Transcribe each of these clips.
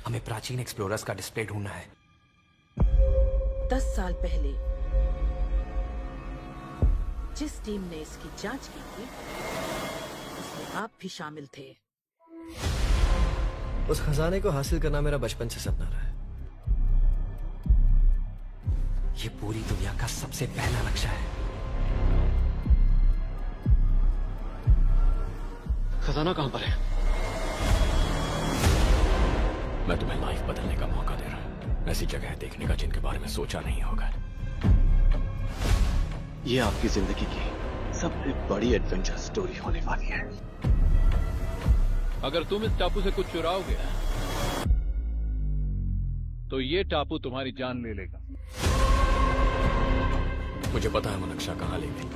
हमें प्राचीन एक्सप्लोरर्स का डिस्प्ले ढूंढना है। 10 साल पहले जिस टीम ने इसकी जांच की थी उसमें आप भी शामिल थे। उस खजाने को हासिल करना मेरा बचपन से सपना रहा है। ये पूरी दुनिया का सबसे पहला लक्ष्य है। खजाना कहां पर है? मैं तुम्हें लाइफ बदलने का मौका दे रहा हूं, ऐसी जगह देखने का जिनके बारे में सोचा नहीं होगा। ये आपकी जिंदगी की सबसे बड़ी एडवेंचर स्टोरी होने वाली है। अगर तुम इस टापू से कुछ चुराओगे तो ये टापू तुम्हारी जान ले लेगा। मुझे पता है वो नक्शा कहां ले गई।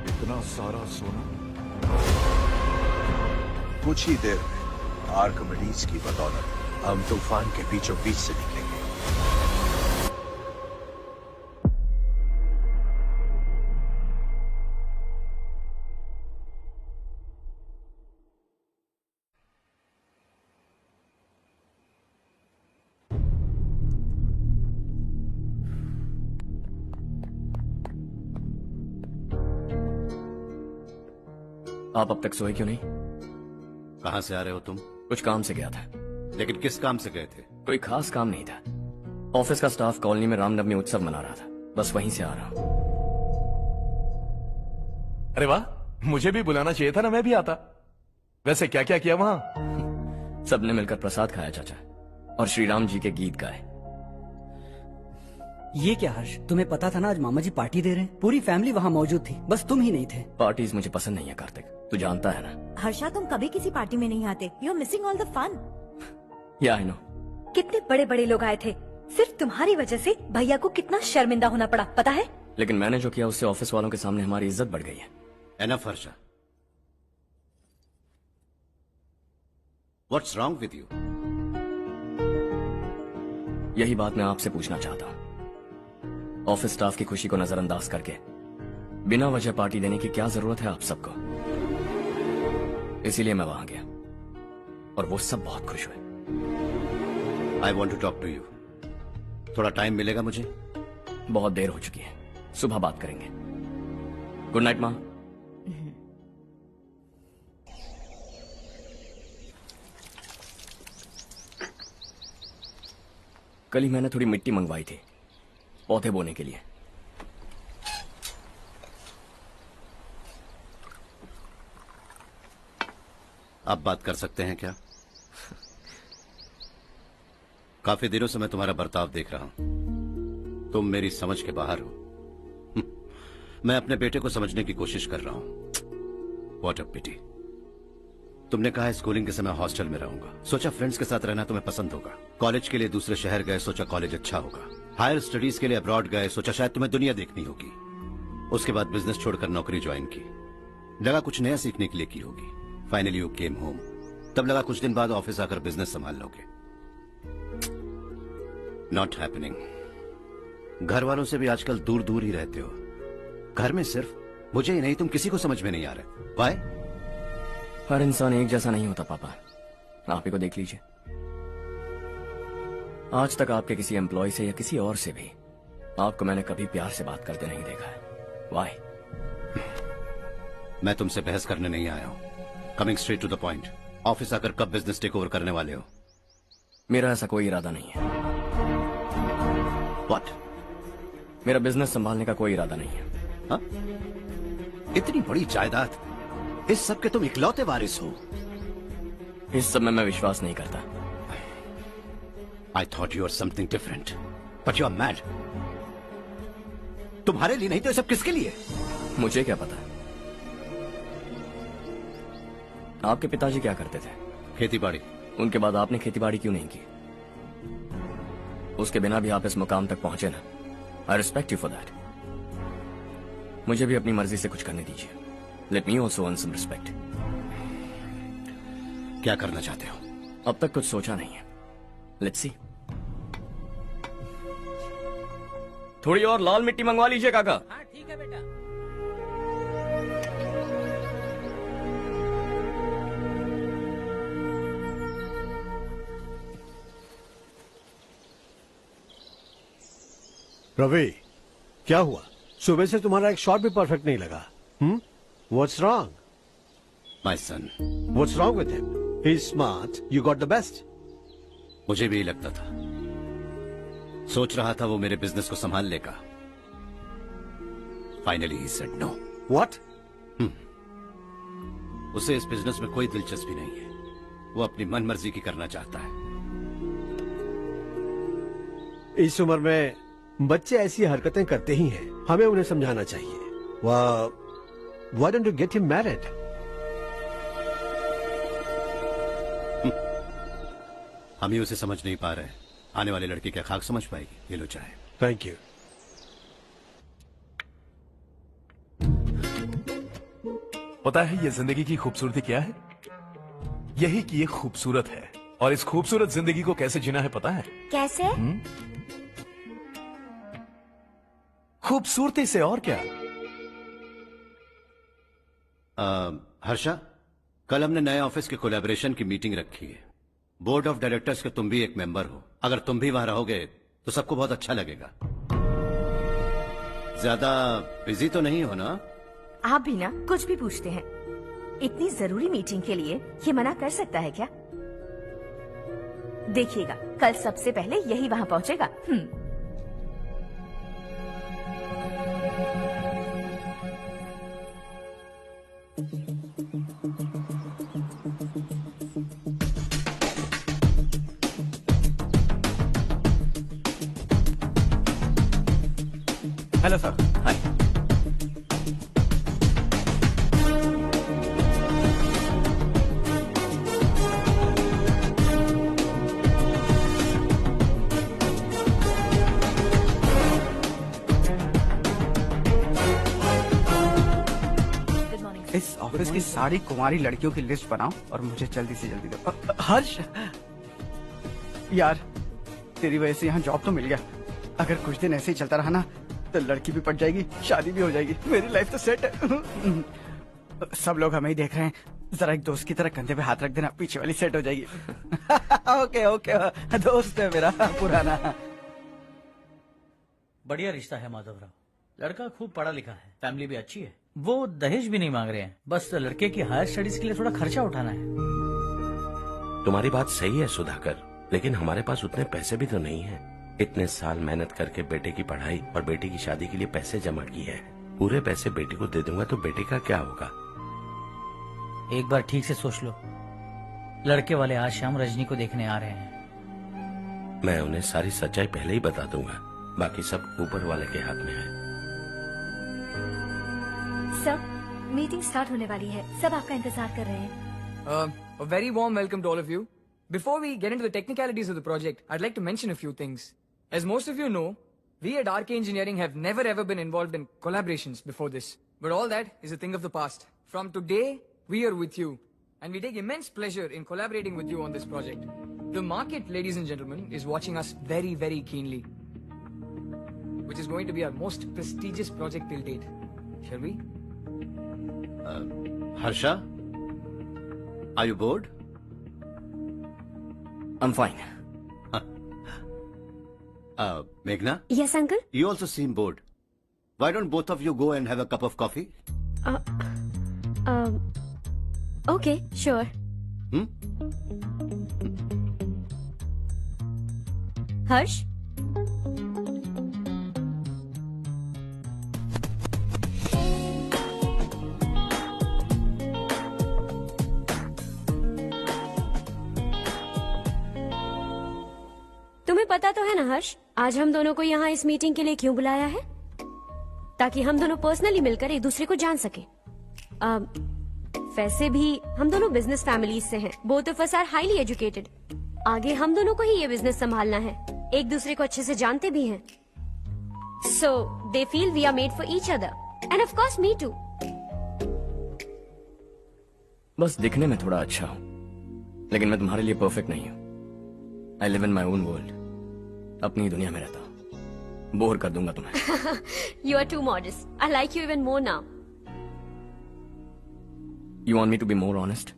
इतना सारा सोना कुछ ही देर में आर्किमिडीज की बदौलत हम तूफान के बीचों बीच से निकलेंगे। आप अब तक सोए क्यों नहीं? कहां से आ रहे हो तुम? कुछ काम से गया था। लेकिन किस काम से गए थे? कोई खास काम नहीं था। ऑफिस का स्टाफ कॉलोनी में रामनवमी उत्सव मना रहा था, बस वहीं से आ रहा हूं। अरे वाह, मुझे भी बुलाना चाहिए था ना, मैं भी आता। वैसे क्या क्या किया वहां? सबने मिलकर प्रसाद खाया चाचा, और श्री राम जी के गीत गाए। ये क्या हर्ष, तुम्हें पता था ना आज मामा जी पार्टी दे रहे हैं? पूरी फैमिली वहाँ मौजूद थी, बस तुम ही नहीं थे। पार्टीज मुझे पसंद नहीं है कार्तिक, तू जानता है ना। हर्षा, तुम कभी किसी पार्टी में नहीं आते। You are missing all the fun. Yeah I no. कितने बड़े बड़े लोग आए थे, सिर्फ तुम्हारी वजह से भैया को कितना शर्मिंदा होना पड़ा, पता है? लेकिन मैंने जो किया उससे ऑफिस वालों के सामने हमारी इज्जत बढ़ गई है। Enough Harsha, what's wrong with you? यही बात मैं आपसे पूछना चाहता हूँ। ऑफिस स्टाफ की खुशी को नजरअंदाज करके बिना वजह पार्टी देने की क्या जरूरत है आप सबको? इसीलिए मैं वहां गया और वो सब बहुत खुश हुए। I want to talk to you. थोड़ा टाइम मिलेगा मुझे? बहुत देर हो चुकी है, सुबह बात करेंगे। गुड नाइट माँ। कल ही मैंने थोड़ी मिट्टी मंगवाई थी पौधे बोने के लिए। आप बात कर सकते हैं क्या? काफी दिनों से मैं तुम्हारा बर्ताव देख रहा हूं। तुम मेरी समझ के बाहर हो। मैं अपने बेटे को समझने की कोशिश कर रहा हूं। व्हाट अ पिटी। तुमने कहा स्कूलिंग के समय हॉस्टल में रहूंगा, सोचा फ्रेंड्स के साथ रहना तुम्हें पसंद होगा। कॉलेज के लिए दूसरे शहर गए, सोचा कॉलेज अच्छा होगा। हायर स्टडीज के लिए अब्रॉड गए, सोचा शायद तुम्हें दुनिया देखनी होगी। उसके बाद बिजनेस छोड़कर नौकरी ज्वाइन की, लगा कुछ नया सीखने के लिए की होगी। फाइनली यू केम होम, तब लगा कुछ दिन बाद ऑफिस आकर बिजनेस संभाल लोगे। Not happening. घर वालों से भी आजकल दूर दूर ही रहते हो। घर में सिर्फ मुझे ही नहीं, तुम किसी को समझ में नहीं आ रहे। वाई? हर इंसान एक जैसा नहीं होता पापा, आप ही को देख लीजिए। आज तक आपके किसी एम्प्लॉय से या किसी और से भी आपको मैंने कभी प्यार से बात करते नहीं देखा है। वाई? मैं तुमसे बहस करने नहीं आया हूं। Coming straight to the point, office आकर कब बिजनेस टेक ओवर करने वाले हो? मेरा ऐसा कोई इरादा नहीं है। व्हाट? मेरा बिजनेस संभालने का कोई इरादा नहीं है। हा? इतनी बड़ी जायदाद, इस सब के तुम इकलौते वारिस हो। इस सब में मैं विश्वास नहीं करता। I thought you were something different, but you are mad. तुम्हारे लिए नहीं तो ये सब किसके लिए? मुझे क्या पता। आपके पिताजी क्या करते थे? खेतीबाड़ी। उनके बाद आपने खेतीबाड़ी क्यों नहीं की? उसके बिना भी आप इस मुकाम तक पहुंचे ना। I respect you for that. मुझे भी अपनी मर्जी से कुछ करने दीजिए। Let me also earn some respect. क्या करना चाहते हो? अब तक कुछ सोचा नहीं है। Let's see. थोड़ी और लाल मिट्टी मंगवा लीजिए काका। हाँ ठीक है बेटा। रवि, क्या हुआ? सुबह से तुम्हारा एक शॉट भी परफेक्ट नहीं लगा। What's wrong? My son, What's wrong with him? He's smart. You got the best. मुझे भी लगता था, सोच रहा था वो मेरे बिजनेस को संभाल लेगा। Finally he said no. What? उसे इस बिजनेस में कोई दिलचस्पी नहीं है, वो अपनी मनमर्जी की करना चाहता है। इस उम्र में बच्चे ऐसी हरकतें करते ही हैं, हमें उन्हें समझाना चाहिए। Why don't you get him married? हम ही उसे समझ नहीं पा रहे, आने वाली लड़की क्या खाक समझ पाएगी? ये लो चाहे। Thank you. पता है ये जिंदगी की खूबसूरती क्या है? यही कि ये खूबसूरत है, और इस खूबसूरत जिंदगी को कैसे जीना है पता है? कैसे? खूबसूरती से, और क्या। हर्षा, कल हमने नए ऑफिस के कोलैबोरेशन की मीटिंग रखी है। बोर्ड ऑफ डायरेक्टर्स के तुम भी एक मेंबर हो। अगर तुम भी वहां रहोगे तो सबको बहुत अच्छा लगेगा। ज्यादा बिजी तो नहीं हो ना? आप भी ना कुछ भी पूछते हैं। इतनी जरूरी मीटिंग के लिए ये मना कर सकता है क्या? देखिएगा, कल सबसे पहले यही वहां पहुंचेगा। Hello sir. हाय। इस ऑफिस की सारी कुंवारी लड़कियों की लिस्ट बनाओ और मुझे जल्दी से जल्दी दो। हर्ष, यार तेरी वजह से यहाँ जॉब तो मिल गया। अगर कुछ दिन ऐसे ही चलता रहा ना तो लड़की भी पट जाएगी, शादी भी हो जाएगी, मेरी लाइफ तो सेट है। सब लोग हमें ही देख रहे हैं, जरा एक दोस्त की तरह कंधे पे हाथ रख देना, पीछे वाली सेट हो जाएगी। ओके ओके, दोस्त है मेरा पुराना। बढ़िया रिश्ता है माधवराव। लड़का खूब पढ़ा लिखा है, फैमिली भी अच्छी है। वो दहेज भी नहीं मांग रहे हैं, बस लड़के की हायर स्टडीज के लिए थोड़ा खर्चा उठाना है। तुम्हारी बात सही है सुधाकर, लेकिन हमारे पास उतने पैसे भी तो नहीं है। इतने साल मेहनत करके बेटे की पढ़ाई और बेटी की शादी के लिए पैसे जमा किए हैं। पूरे पैसे बेटे को दे दूंगा तो बेटे का क्या होगा? एक बार ठीक से सोच लो। लड़के वाले आज शाम रजनी को देखने आ रहे हैं। मैं उन्हें सारी सच्चाई पहले ही बता दूंगा, बाकी सब ऊपर वाले के हाथ में है। सर, मीटिंग स्टार्ट होने वाली है, सब आपका इंतजार कर रहे हैं। A very warm welcome to all of you. Before we get into the technicalities of the project, I'd like to mention a few things. As most of you know, we at RK Engineering have never ever been involved in collaborations before this. But all that is a thing of the past. From today, we are with you. And we take immense pleasure in collaborating with you on this project. The market, ladies and gentlemen, is watching us very, very keenly. Which is going to be our most prestigious project till date. Shall we? Harsha, are you bored? I'm fine. Meghna? Yes, uncle? You also seem bored. Why don't both of you go and have a cup of coffee? Okay, sure. Harsh? तुम्हें पता तो है ना हर्ष, आज हम दोनों को यहाँ इस मीटिंग के लिए क्यों बुलाया है? ताकि हम दोनों पर्सनली मिलकर एक दूसरे को जान सके। वैसे भी हम दोनों बिजनेस फैमिलीज से हैं। Both of us are highly educated. आगे हम दोनों को ही ये बिजनेस संभालना है, एक दूसरे को अच्छे से जानते भी हैं। So they feel we are made for each other and of course me too. बस दिखने में थोड़ा अच्छा हूं, लेकिन मैं तुम्हारे लिए परफेक्ट नहीं हूं। I live in my own world, अपनी दुनिया में रहता हूं। बोर कर दूंगा तुम्हें। You are too modest. I like you even more now. You want me to be more honest?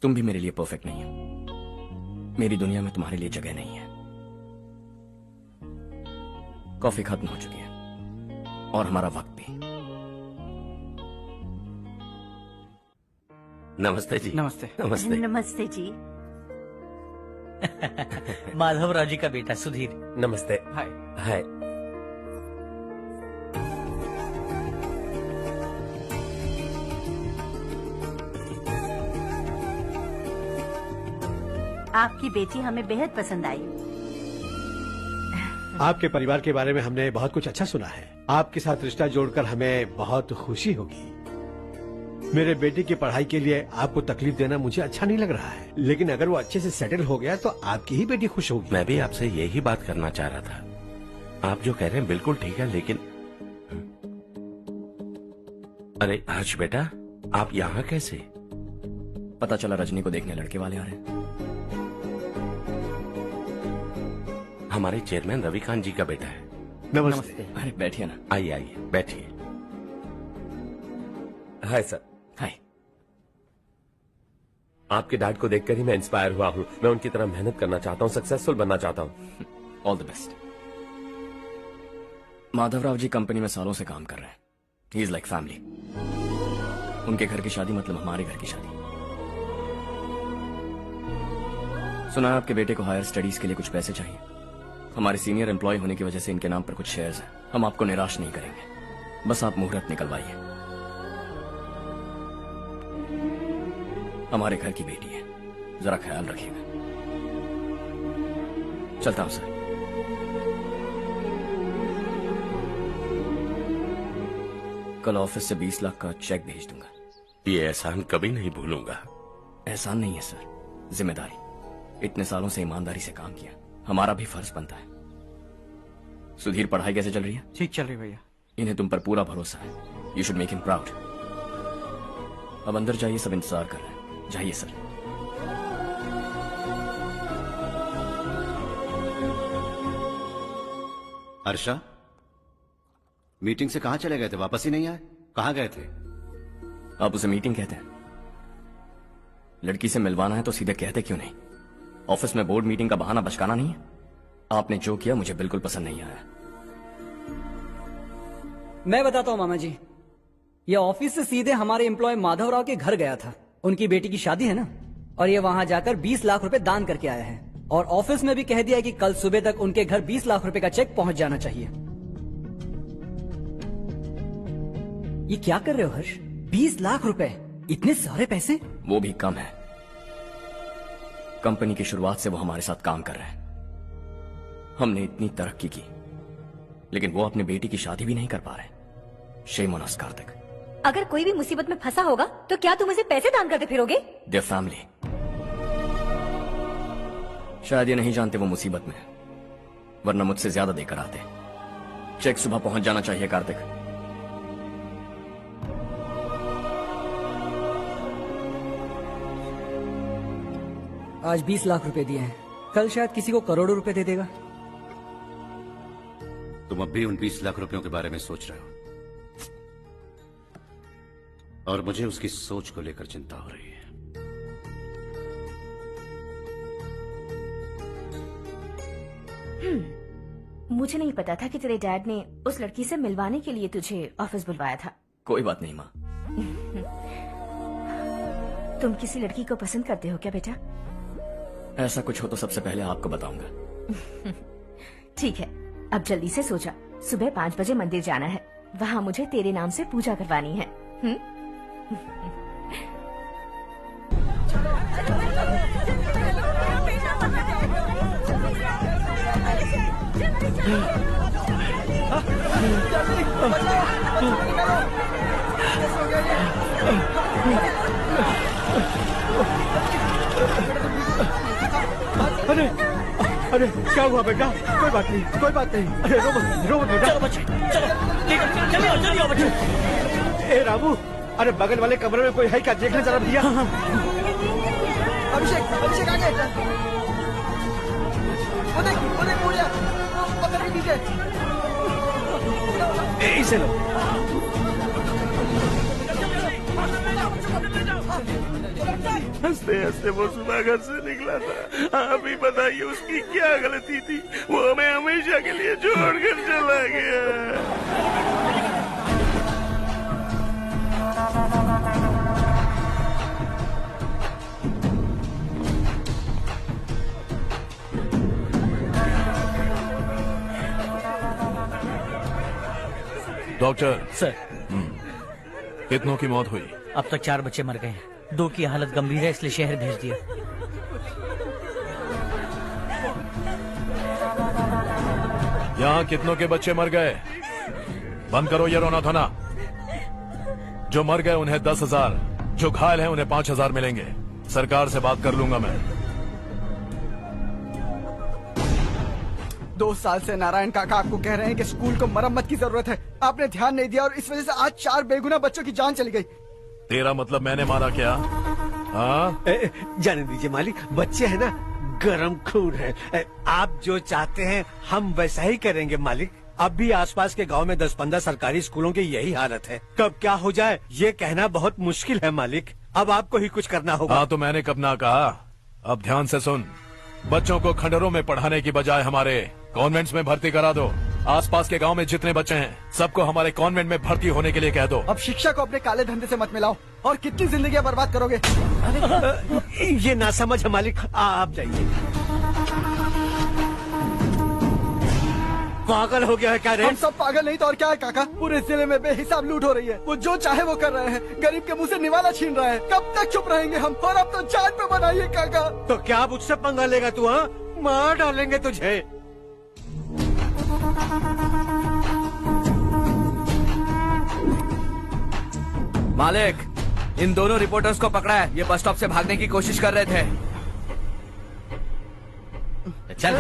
तुम भी मेरे लिए परफेक्ट नहीं हो। मेरी दुनिया में तुम्हारे लिए जगह नहीं है। कॉफी खत्म हो चुकी है और हमारा वक्त भी। नमस्ते जी। नमस्ते। नमस्ते। नमस्ते जी। माधवराव जी का बेटा सुधीर। नमस्ते। हाय। हाय। आपकी बेटी हमें बेहद पसंद आई। आपके परिवार के बारे में हमने बहुत कुछ अच्छा सुना है। आपके साथ रिश्ता जोड़कर हमें बहुत खुशी होगी। मेरे बेटे की पढ़ाई के लिए आपको तकलीफ देना मुझे अच्छा नहीं लग रहा है, लेकिन अगर वो अच्छे से सेटल हो गया तो आपकी ही बेटी खुश होगी। मैं भी आपसे यही बात करना चाह रहा था। आप जो कह रहे हैं बिल्कुल ठीक है, लेकिन अरे हर्ष बेटा, आप यहाँ कैसे? पता चला रजनी को देखने लड़के वाले आ रहे हैं। हमारे चेयरमैन रविकांत जी का बेटा है। नमस्ते। अरे बैठिए ना। आइए आइए बैठिए। Hi sir. हाय। आपके डैड को देखकर ही मैं इंस्पायर हुआ हूँ। मैं उनकी तरह मेहनत करना चाहता हूँ, सक्सेसफुल बनना चाहता हूँ। All the best. Madhavrao ji company में सालों से काम कर रहे हैं। He is like family. उनके घर की शादी मतलब हमारे घर की शादी। सुना है आपके बेटे को हायर स्टडीज के लिए कुछ पैसे चाहिए। हमारे सीनियर एम्प्लॉय होने की वजह से इनके नाम पर कुछ शेयर्स हैं। हम आपको निराश नहीं करेंगे, बस आप मुहूर्त निकलवाइए। हमारे घर की बेटी है, जरा ख्याल रखिएगा। चलता हूं सर। कल ऑफिस से 20 लाख का चेक भेज दूंगा। ये एहसान कभी नहीं भूलूंगा। एहसान नहीं है सर, जिम्मेदारी। इतने सालों से ईमानदारी से काम किया, हमारा भी फर्ज बनता है। सुधीर, पढ़ाई कैसे चल रही है? ठीक चल रही भैया। इन्हें तुम पर पूरा भरोसा है। You should make him proud. अब अंदर जाइए, सब इंतजार कर रहे हैं। जाइए सर। हर्षा, मीटिंग से कहाँ चले गए थे? वापस ही नहीं आए? कहाँ गए थे? आप उसे मीटिंग कहते हैं? लड़की से मिलवाना है तो सीधे कहते क्यों नहीं? ऑफिस में बोर्ड मीटिंग का बहाना बचकाना नहीं है। आपने जो किया मुझे बिल्कुल पसंद नहीं आया। मैं बताता हूँ मामा जी, ये ऑफिस से सीधे हमारे एम्प्लॉय माधवराव के घर गया था। उनकी बेटी की शादी है ना, और ये वहां जाकर 20 लाख रुपए दान करके आया है। और ऑफिस में भी कह दिया कि कल सुबह तक उनके घर 20 लाख रुपए का चेक पहुंच जाना चाहिए। ये क्या कर रहे हो हर्ष? 20 लाख रुपए, इतने सारे पैसे? वो भी कम है। कंपनी की शुरुआत से वो हमारे साथ काम कर रहे हैं। हमने इतनी तरक्की की, लेकिन वो अपनी बेटी की शादी भी नहीं कर पा रहे। Shame on us Kartik. अगर कोई भी मुसीबत में फंसा होगा तो क्या तुम उसे पैसे दान करते फिरोगे? Their family. शायद ये नहीं जानते वो मुसीबत में है, वरना मुझसे ज्यादा देकर आते। चेक सुबह पहुंच जाना चाहिए कार्तिक। आज 20 लाख रुपए दिए हैं, कल शायद किसी को करोड़ों रुपए दे देगा। तुम अब भी उन 20 लाख रुपयों के बारे में सोच रहे हो, और मुझे उसकी सोच को लेकर चिंता हो रही है। मुझे नहीं पता था कि तेरे डैड ने उस लड़की से मिलवाने के लिए तुझे ऑफिस बुलवाया था। कोई बात नहीं माँ। तुम किसी लड़की को पसंद करते हो क्या बेटा? ऐसा कुछ हो तो सबसे पहले आपको बताऊंगा। ठीक है, अब जल्दी से सो जा। सुबह 5 बजे मंदिर जाना है, वहाँ मुझे तेरे नाम से पूजा करवानी है। अरे अरे क्या हुआ बेटा? कोई बात नहीं, कोई बात नहीं। अरे रो मत बेटा। चलो बच्चे, चलो जल्दी आओ बच्चे। ए रामू, अरे बगल वाले कमरे में कोई है क्या? देखना जरा भैया। अभिषेक, अभिषेक आ गए। वो देख पूजा, वो पकड़ के नीचे। इसे लो। चलो हंसते हंसते वो सुबह घर से निकला था। आप ही बताइए उसकी क्या गलती थी, वो हमें हमेशा के लिए छोड़कर चला गया। डॉक्टर सर, कितनों की मौत हुई? अब तक 4 बच्चे मर गए हैं, 2 की हालत गंभीर है, इसलिए शहर भेज दिया। यहाँ कितनों के बच्चे मर गए? बंद करो ये रोना धोना। जो मर गए उन्हें 10,000, जो घायल हैं उन्हें 5,000 मिलेंगे। सरकार से बात कर लूंगा मैं। 2 साल से नारायण काका आपको कह रहे हैं कि स्कूल को मरम्मत की जरूरत है। आपने ध्यान नहीं दिया और इस वजह से आज 4 बेगुनाह बच्चों की जान चली गई। तेरा मतलब मैंने मारा क्या? हाँ, जाने दीजिए मालिक, बच्चे हैं ना, गरम खून है। आप जो चाहते हैं हम वैसा ही करेंगे मालिक। अब भी आसपास के गांव में 10-15 सरकारी स्कूलों की यही हालत है। कब क्या हो जाए ये कहना बहुत मुश्किल है मालिक। अब आपको ही कुछ करना होगा। हाँ तो मैंने कब ना कहा। अब ध्यान से सुन, बच्चों को खंडरों में पढ़ाने की बजाय हमारे कॉन्वेंट्स में भर्ती करा दो। आसपास के गांव में जितने बच्चे हैं सबको हमारे कॉन्वेंट में भर्ती होने के लिए कह दो। अब शिक्षा को अपने काले धंधे से मत मिलाओ, और कितनी जिंदगियां बर्बाद करोगे। ये ना समझ है मालिक, आप जाइए। पागल हो गया है क्या रे? हम सब पागल नहीं तो और क्या है काका। पूरे जिले में बेहिसाब लूट हो रही है। वो जो चाहे वो कर रहे हैं, गरीब के मुंह से निवाला छीन रहा है। कब तक चुप रहेंगे हम? और अब तो जान पे बनाइए काका। तो क्या मुझसे पंगा लेगा तू? हाँ, मार डालेंगे तुझे। मालिक, इन दोनों रिपोर्टर्स को पकड़ा है। ये बस स्टॉप से भागने की कोशिश कर रहे थे। चल।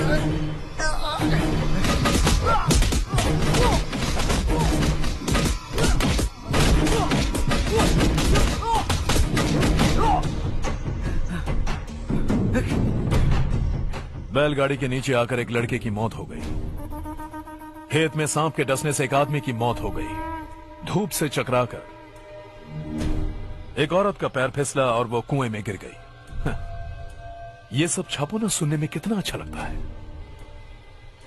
बैलगाड़ी के नीचे आकर एक लड़के की मौत हो गई। खेत में सांप के डसने से एक आदमी की मौत हो गई। धूप से चकराकर एक औरत का पैर फिसला और वो कुएं में गिर गई। ये सब छापो ना, सुनने में कितना अच्छा लगता है,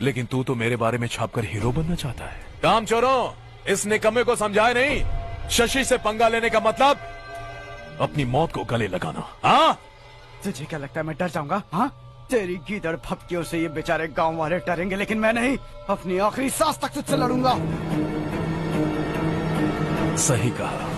लेकिन तू तो मेरे बारे में छापकर हीरो बनना चाहता है। काम चोरों, इस निकम्मे को समझाए नहीं। शशि से पंगा लेने का मतलब अपनी मौत को गले लगाना। हाँ, तुझे क्या लगता है मैं डर जाऊंगा? हाँ, तेरी गीदड़ भपकियों से ये बेचारे गांव वाले डरेंगे, लेकिन मैं नहीं। अपनी आखिरी सांस तक तुझसे लड़ूंगा। सही कहा।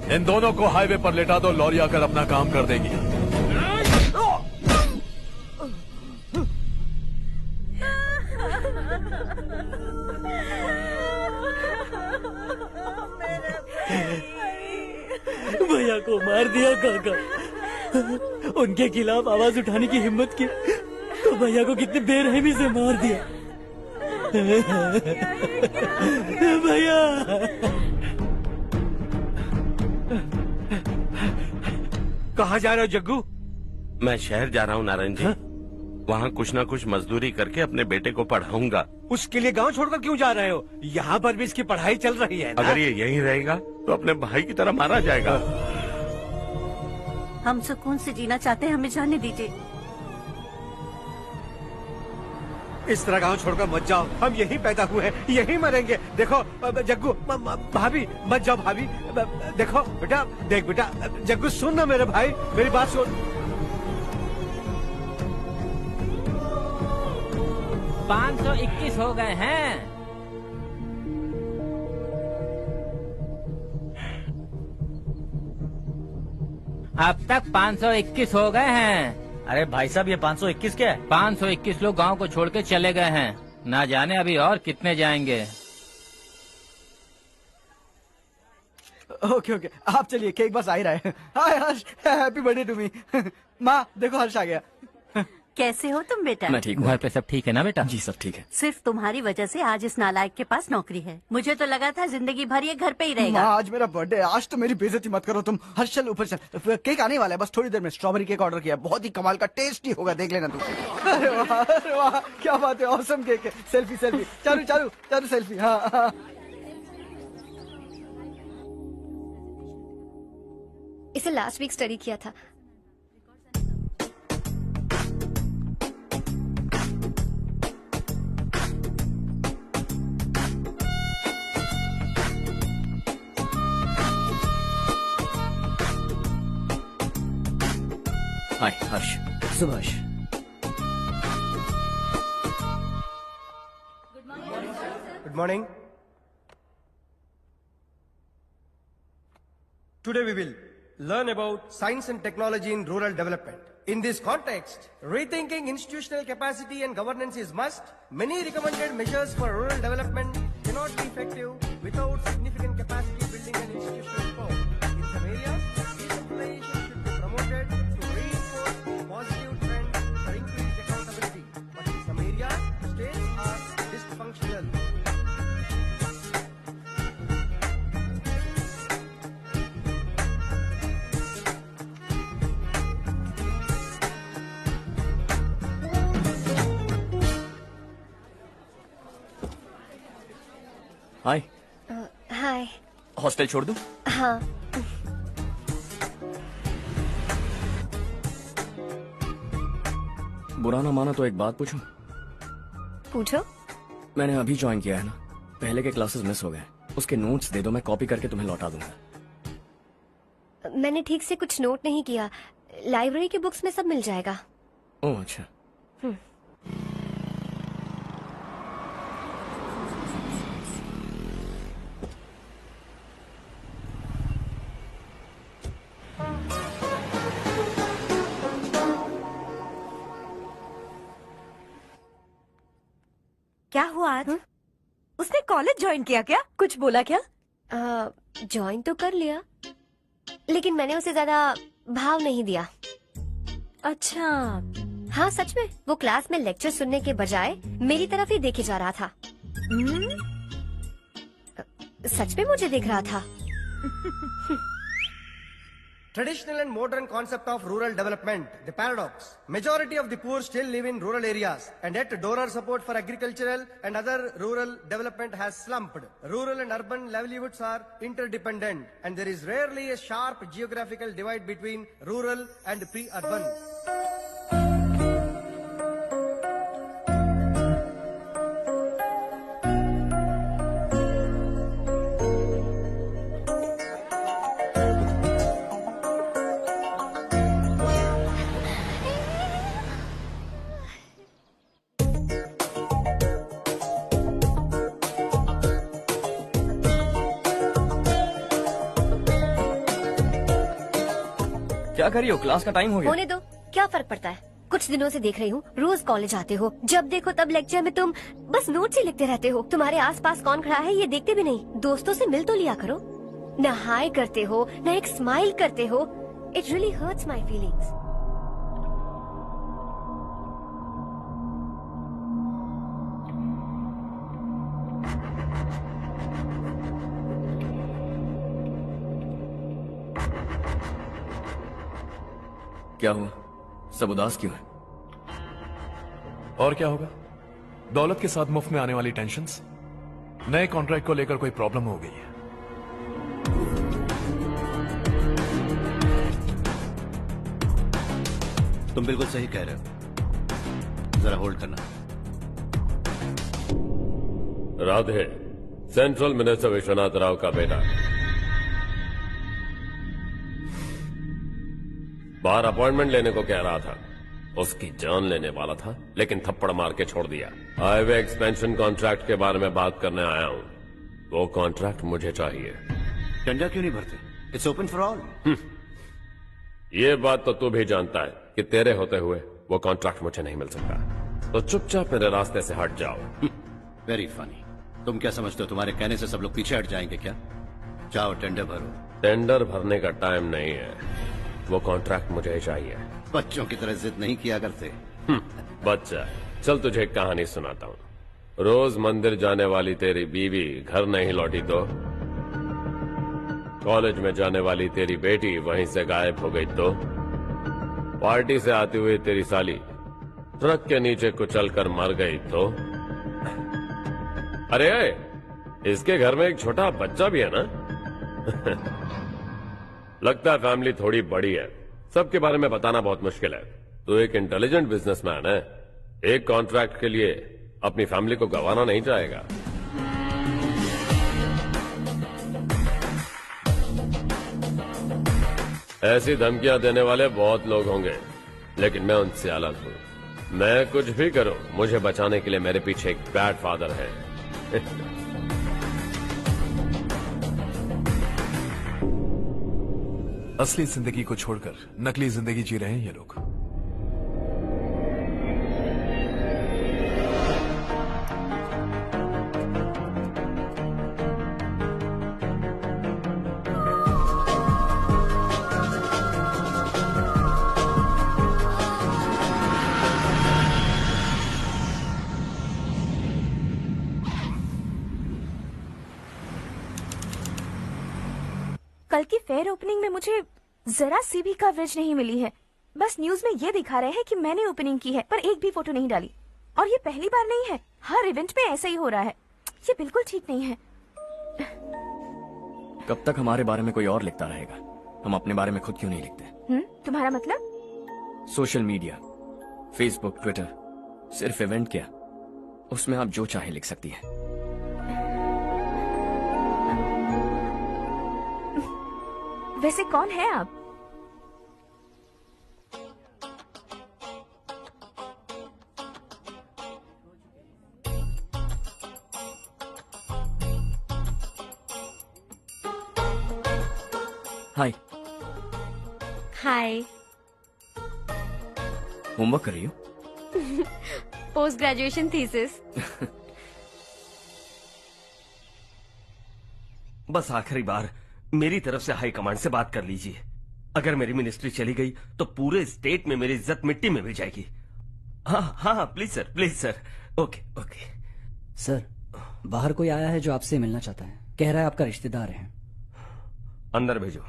इन दोनों को हाईवे पर लेटा दो, लॉरी आकर अपना काम कर देगी। भैया को मार दिया काका। उनके खिलाफ आवाज उठाने की हिम्मत की तो भैया को कितने बेरहमी से मार दिया। भैया कहाँ जा रहे हो जग्गू? मैं शहर जा रहा हूँ नारायण जी। वहाँ कुछ ना कुछ मजदूरी करके अपने बेटे को पढ़ाऊंगा। उसके लिए गांव छोड़कर क्यों जा रहे हो? यहाँ पर भी इसकी पढ़ाई चल रही है ना? अगर ये यहीं रहेगा तो अपने भाई की तरह मारा जाएगा। हम सुकून से जीना चाहते हैं, हमें जाने दीजिए। इस तरह गांव छोड़कर मत जाओ, हम यहीं पैदा हुए हैं, यहीं मरेंगे। देखो जग्गू, भाभी मत जाओ भाभी। देखो बेटा, देख बेटा, जग्गू सुन ना मेरे भाई, मेरी बात सुन। 521 हो गए हैं। अब तक 521 हो गए हैं। अरे भाई साहब, ये 521 क्या है? 521 लोग गांव को छोड़ के चले गए हैं। ना जाने अभी और कितने जाएंगे। ओके ओके, आप चलिए, केक बस आ ही रहा है। हाय हर्ष, हैप्पी बर्थडे टू मी। माँ देखो, हर्ष आ गया। कैसे हो तुम बेटा? मैं ठीक हूँ। घर पे सब ठीक है ना बेटा? जी सब ठीक है। सिर्फ तुम्हारी वजह से आज इस नालायक के पास नौकरी है। मुझे तो लगा था जिंदगी भर ये घर पे ही रहेगा। माँ, आज मेरा बर्थडे है, आज तो मेरी बेइज्जती मत करो तुम। हर्ष चल ऊपर चल, केक आने वाला है, बस थोड़ी देर में। स्ट्रॉबेरी केक ऑर्डर किया, बहुत ही कमाल का टेस्टी होगा, देख लेना तू। अरे वाह, क्या बात है, ऑसम केक है। सेल्फी सेल्फी, चालू चालू चालू सेल्फी। हाँ। इसे लास्ट वीक स्टडी किया था। हाय हर्ष। Subhash. Good morning. Today we will learn about science and technology in rural development. In this context, rethinking institutional capacity and governance is must. Many recommended measures for rural development cannot be effective without significant capacity building and institutional reform. In some areas, decentralization should be promoted to reinforce positive trends for increased accountability. But in some areas, states are dysfunctional. Hi. Hi. Hostel छोड़ दूं? हाँ। बुरा ना माना तो एक बात पूछूं? पूछो। मैंने अभी ज्वाइन किया है ना, पहले के क्लासेस मिस हो गए। उसके नोट्स दे दो, मैं कॉपी करके तुम्हें लौटा दूंगा। मैंने ठीक से कुछ नोट नहीं किया, लाइब्रेरी के बुक्स में सब मिल जाएगा। ओह अच्छा। क्या हुआ आज? उसने कॉलेज ज्वाइन किया क्या? कुछ बोला क्या? ज्वाइन तो कर लिया, लेकिन मैंने उसे ज्यादा भाव नहीं दिया। अच्छा। हाँ सच में, वो क्लास में लेक्चर सुनने के बजाय मेरी तरफ ही देखे जा रहा था। सच में मुझे देख रहा था। Traditional and modern concept of rural development, the paradox. Majority of the poor still live in rural areas, and yet donor support for agricultural and other rural development has slumped. Rural and urban livelihoods are interdependent, and there is rarely a sharp geographical divide between rural and pre-urban. क्या कर रही हो? Class का time हो गया। होने दो, क्या फर्क पड़ता है। कुछ दिनों से देख रही हूँ, रोज कॉलेज आते हो, जब देखो तब लेक्चर में तुम बस नोट्स ही लिखते रहते हो। तुम्हारे आसपास कौन खड़ा है ये देखते भी नहीं। दोस्तों से मिल तो लिया करो। न हाय करते हो, न एक स्माइल करते हो। It really hurts my feelings. क्या हुआ? सब उदास क्यों है? और क्या होगा? दौलत के साथ मुफ्त में आने वाली टेंशन्स। नए कॉन्ट्रैक्ट को लेकर कोई प्रॉब्लम हो गई है। तुम बिल्कुल सही कह रहे हो, जरा होल्ड करना। राधे, सेंट्रल मिनिस्टर विश्वनाथ राव का बेटा। बाहर अपॉइंटमेंट लेने को कह रहा था, उसकी जान लेने वाला था, लेकिन थप्पड़ मार के छोड़ दिया। हाईवे एक्सपेंशन कॉन्ट्रैक्ट के बारे में बात करने आया हूं। वो कॉन्ट्रैक्ट मुझे चाहिए। टेंडर क्यों नहीं भरते? It's open for all. ये बात तो तू भी जानता है कि तेरे होते हुए वो कॉन्ट्रैक्ट मुझे नहीं मिल सकता, तो चुपचाप मेरे रास्ते से हट जाओ। Very funny. तुम क्या समझते हो तुम्हारे कहने से सब लोग पीछे हट जाएंगे क्या? जाओ टेंडर भरो। टेंडर भरने का टाइम नहीं है, वो कॉन्ट्रैक्ट मुझे चाहिए। बच्चों की तरह जिद नहीं किया करते। बच्चा, चल तुझे एक कहानी सुनाता हूँ। रोज मंदिर जाने वाली तेरी बीवी घर नहीं लौटी तो, कॉलेज में जाने वाली तेरी बेटी वहीं से गायब हो गई तो, पार्टी से आती हुई तेरी साली ट्रक के नीचे कुचलकर मर गई तो, अरे इसके घर में एक छोटा बच्चा भी है ना। लगता है फैमिली थोड़ी बड़ी है, सबके बारे में बताना बहुत मुश्किल है। तो एक इंटेलिजेंट बिजनेसमैन है, एक कॉन्ट्रैक्ट के लिए अपनी फैमिली को गंवाना नहीं चाहेगा। ऐसी धमकियां देने वाले बहुत लोग होंगे, लेकिन मैं उनसे अलग हूं। मैं कुछ भी करूं, मुझे बचाने के लिए मेरे पीछे एक बैड फादर है। असली जिंदगी को छोड़कर नकली जिंदगी जी रहे हैं ये लोग। कल की फेयर ओपनिंग में मुझे जरा सी भी कवरेज नहीं मिली है। बस न्यूज में ये दिखा रहे हैं कि मैंने ओपनिंग की है, पर एक भी फोटो नहीं डाली। और ये पहली बार नहीं है, हर इवेंट में ऐसा ही हो रहा है। ये बिल्कुल ठीक नहीं है। कब तक हमारे बारे में कोई और लिखता रहेगा? हम अपने बारे में खुद क्यों नहीं लिखते? तुम्हारा मतलब? सोशल मीडिया, फेसबुक, ट्विटर, सिर्फ इवेंट क्या, उसमें आप जो चाहे लिख सकती हैं। वैसे कौन है आप? हाय। हाय। होमवर्क कर रही हो? Post graduation thesis. बस आखिरी बार मेरी तरफ से हाई कमांड से बात कर लीजिए। अगर मेरी मिनिस्ट्री चली गई तो पूरे स्टेट में मेरी इज्जत मिट्टी में मिल जाएगी। हाँ हाँ please sir, please sir. Okay okay sir, बाहर कोई आया है जो आपसे मिलना चाहता है। कह रहा है आपका रिश्तेदार है। अंदर भेजो।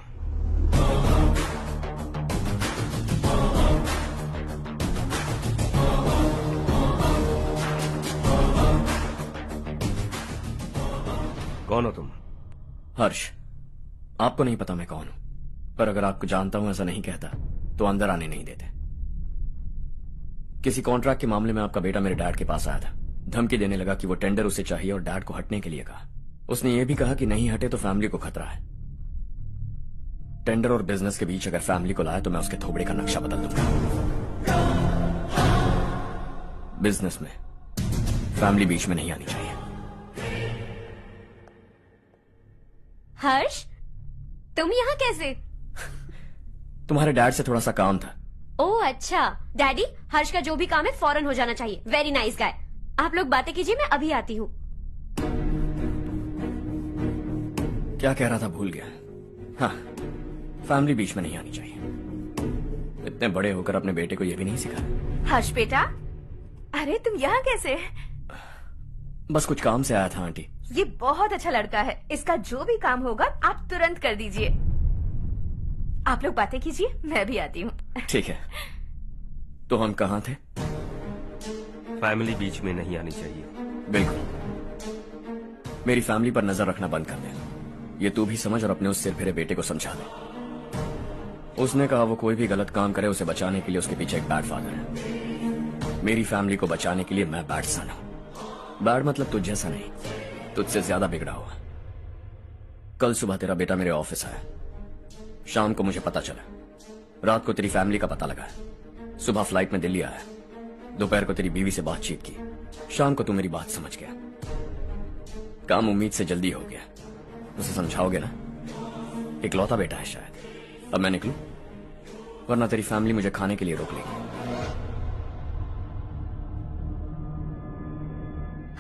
कौन हो तुम? हर्ष। आपको नहीं पता मैं कौन हूं, पर अगर आपको जानता हूं ऐसा नहीं कहता तो अंदर आने नहीं देते। किसी कॉन्ट्रैक्ट के मामले में आपका बेटा मेरे डैड के पास आया था। धमकी देने लगा कि वो टेंडर उसे चाहिए और डैड को हटने के लिए कहा। उसने ये भी कहा कि नहीं हटे तो फैमिली को खतरा है। टेंडर और बिजनेस के बीच अगर फैमिली को लाया तो मैं उसके थोबड़े का नक्शा बदल दूंगा। बिजनेस में फैमिली बीच में नहीं आनी चाहिए। हर्ष, तुम यहाँ कैसे? तुम्हारे डैड से थोड़ा सा काम था। ओह अच्छा। डैडी, हर्ष का जो भी काम है फौरन हो जाना चाहिए। Very nice guy. आप लोग बातें कीजिए, मैं अभी आती हूँ। क्या कह रहा था भूल गया। हाँ, फैमिली बीच में नहीं आनी चाहिए। इतने बड़े होकर अपने बेटे को यह भी नहीं सिखा। हर्ष बेटा, अरे तुम यहाँ कैसे? बस कुछ काम से आया था आंटी। ये बहुत अच्छा लड़का है। इसका जो भी काम होगा आप तुरंत कर दीजिए। आप लोग बातें कीजिए, मैं भी आती हूँ। ठीक है। तो हम कहाँ थे? फैमिली बीच में नहीं आनी चाहिए। बिल्कुल। मेरी फैमिली पर नजर रखना बंद कर दे। ये तू भी समझ और अपने उस सिर फिरे बेटे को समझा दे। उसने कहा वो कोई भी गलत काम करे उसे बचाने के लिए उसके पीछे एक बैड फादर है। मेरी फैमिली को बचाने के लिए मैं बैड सन हूं। बैड मतलब तुझ जैसा नहीं, तुझसे ज्यादा बिगड़ा हुआ। कल सुबह तेरा बेटा मेरे ऑफिस आया। शाम को मुझे पता चला। रात को तेरी फैमिली का पता लगा। सुबह फ्लाइट में दिल्ली आया। दोपहर को तेरी बीवी से बातचीत की। शाम को तू मेरी बात समझ गया। काम उम्मीद से जल्दी हो गया। उसे समझाओगे ना? इकलौता बेटा है शायद। अब मैं निकलूं, वरना तेरी फैमिली मुझे खाने के लिए रोक लेगी।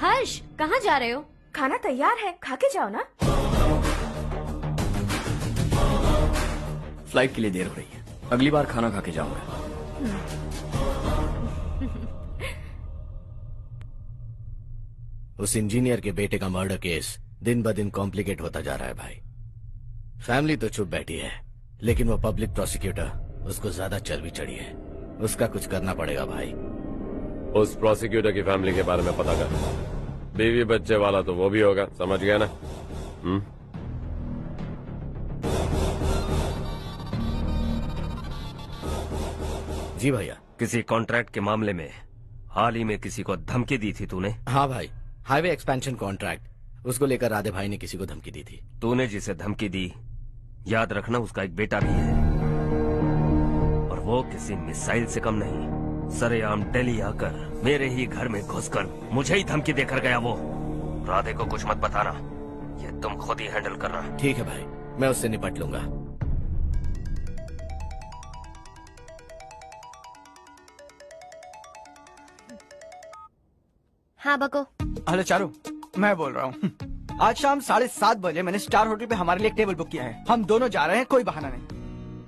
हर्ष, कहाँ जा रहे हो? खाना तैयार है, खा के जाओ ना। फ्लाइट के लिए देर हो रही है। अगली बार खाना खा के जाऊंगा। उस इंजीनियर के बेटे का मर्डर केस दिन ब दिन कॉम्प्लिकेट होता जा रहा है भाई। फैमिली तो चुप बैठी है, लेकिन वो पब्लिक प्रोसिक्यूटर उसको ज्यादा चर्बी चढ़ी है। उसका कुछ करना पड़ेगा भाई। उस प्रोसिक्यूटर की फैमिली के बारे में पता कर। बीवी बच्चे वाला तो वो भी होगा, समझ गया ना? जी भैया। किसी कॉन्ट्रैक्ट के मामले में हाल ही में किसी को धमकी दी थी तूने? हाँ भाई, हाईवे एक्सपेंशन कॉन्ट्रैक्ट, उसको लेकर राधे भाई ने किसी को धमकी दी थी। तूने जिसे धमकी दी, याद रखना उसका एक बेटा भी है, और वो किसी मिसाइल से कम नहीं। सरेआम दिल्ली आकर मेरे ही घर में घुसकर मुझे ही धमकी देकर गया वो। राधे को कुछ मत बताना, ये तुम खुद ही हैंडल करना। ठीक है भाई, मैं उससे निपट लूंगा। हाँ बको। हेलो चारू, मैं बोल रहा हूँ। आज शाम 7:30 बजे मैंने स्टार होटल पे हमारे लिए एक टेबल बुक किया है। हम दोनों जा रहे हैं, कोई बहाना नहीं।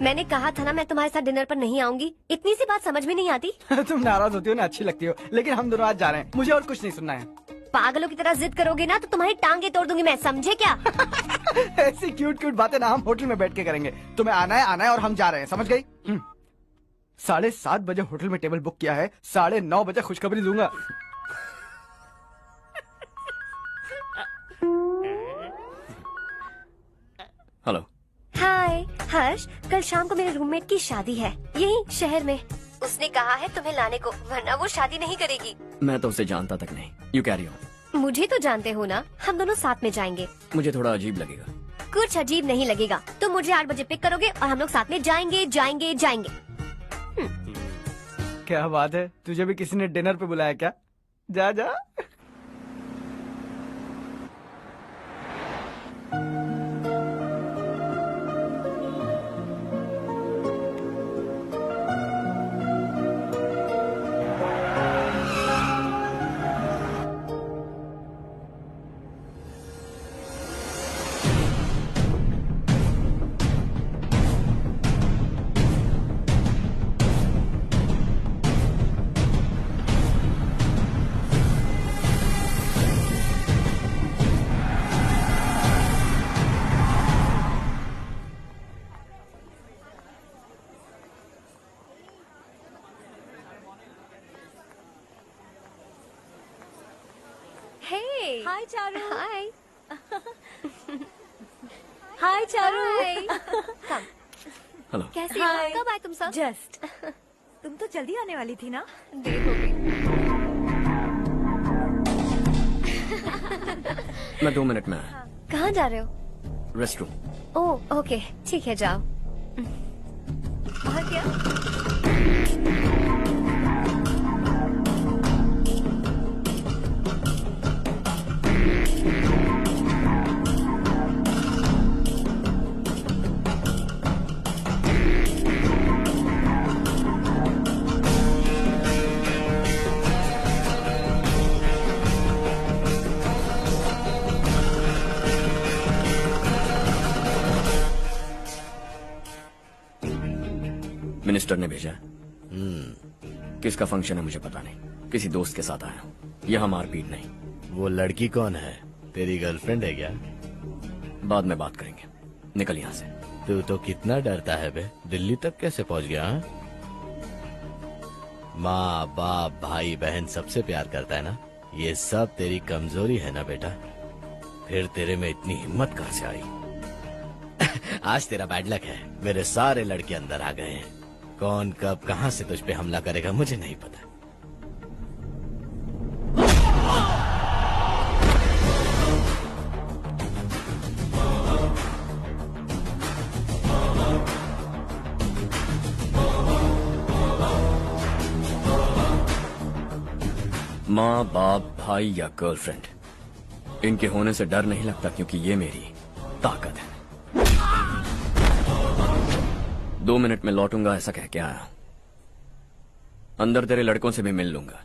मैंने कहा था ना मैं तुम्हारे साथ डिनर पर नहीं आऊंगी। इतनी सी बात समझ में नहीं आती? तुम नाराज होती हो ना, अच्छी लगती हो, लेकिन हम दोनों आज जा रहे हैं। मुझे और कुछ नहीं सुनना है। पागलों की तरह जिद करोगे ना तो तुम्हारी टांगे तोड़ दूंगी मैं, समझे क्या? ऐसी क्यूट क्यूट बातें ना हम होटल में बैठ के करेंगे। तुम्हें आना है और हम जा रहे हैं, समझ गई? 7:30 बजे होटल में टेबल बुक किया है, 9:30 बजे खुशखबरी दूंगा। हेलो। हाय हर्ष, कल शाम को मेरे रूममेट की शादी है यही शहर में। उसने कहा है तुम्हें लाने को, वरना वो शादी नहीं करेगी। मैं तो उसे जानता तक नहीं। You carry on. मुझे तो जानते हो ना, हम दोनों साथ में जाएंगे। मुझे थोड़ा अजीब लगेगा। कुछ अजीब नहीं लगेगा। तुम मुझे 8 बजे पिक करोगे और हम लोग साथ में जाएंगे जाएंगे जाएंगे। क्या बात है, तुझे भी किसी ने डिनर पे बुलाया क्या? जा जा। हाय चारू। हाय। हाय चारू। हेलो। कैसी हो? कब आए तुम सब? जस्ट। तुम तो जल्दी आने वाली थी ना? देर हो गई। मैं 2 मिनट में आया। कहाँ जा रहे हो? रेस्टरूम। ओह ओके, ठीक है जाओ। और क्या? मिनिस्टर ने भेजा। किसका फंक्शन है मुझे पता नहीं, किसी दोस्त के साथ आया हूँ। यहाँ मारपीट नहीं। वो लड़की कौन है? तेरी गर्लफ्रेंड है क्या? बाद में बात करेंगे, निकल यहाँ से। तू तो कितना डरता है बे, दिल्ली तक कैसे पहुँच गया? माँ बाप भाई बहन सबसे प्यार करता है ना, ये सब तेरी कमजोरी है ना बेटा। फिर तेरे में इतनी हिम्मत कहाँ से आई? आज तेरा बैड लक है, मेरे सारे लड़के अंदर आ गए हैं। कौन कब कहां से तुझ पे हमला करेगा मुझे नहीं पता। माँ बाप भाई या गर्लफ्रेंड, इनके होने से डर नहीं लगता, क्योंकि ये मेरी ताकत है। 2 मिनट में लौटूंगा ऐसा कह के आया। अंदर तेरे लड़कों से भी मिल लूंगा।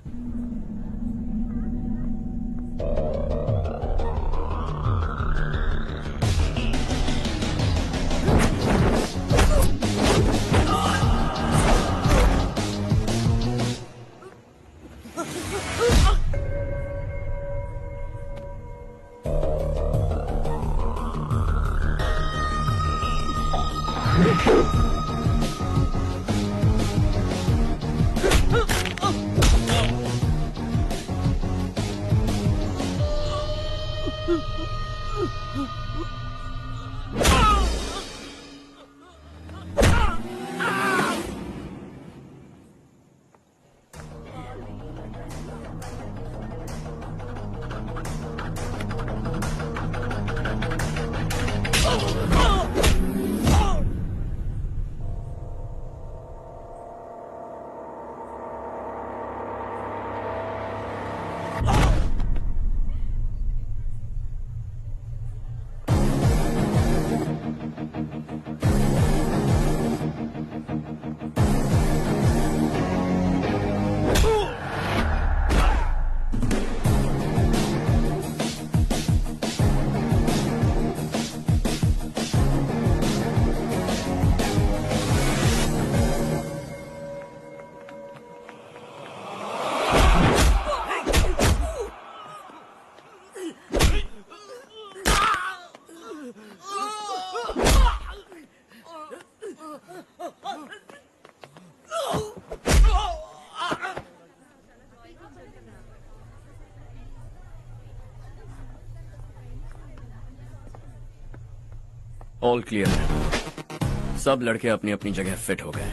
ऑल क्लियर है। सब लड़के अपनी अपनी जगह फिट हो गए।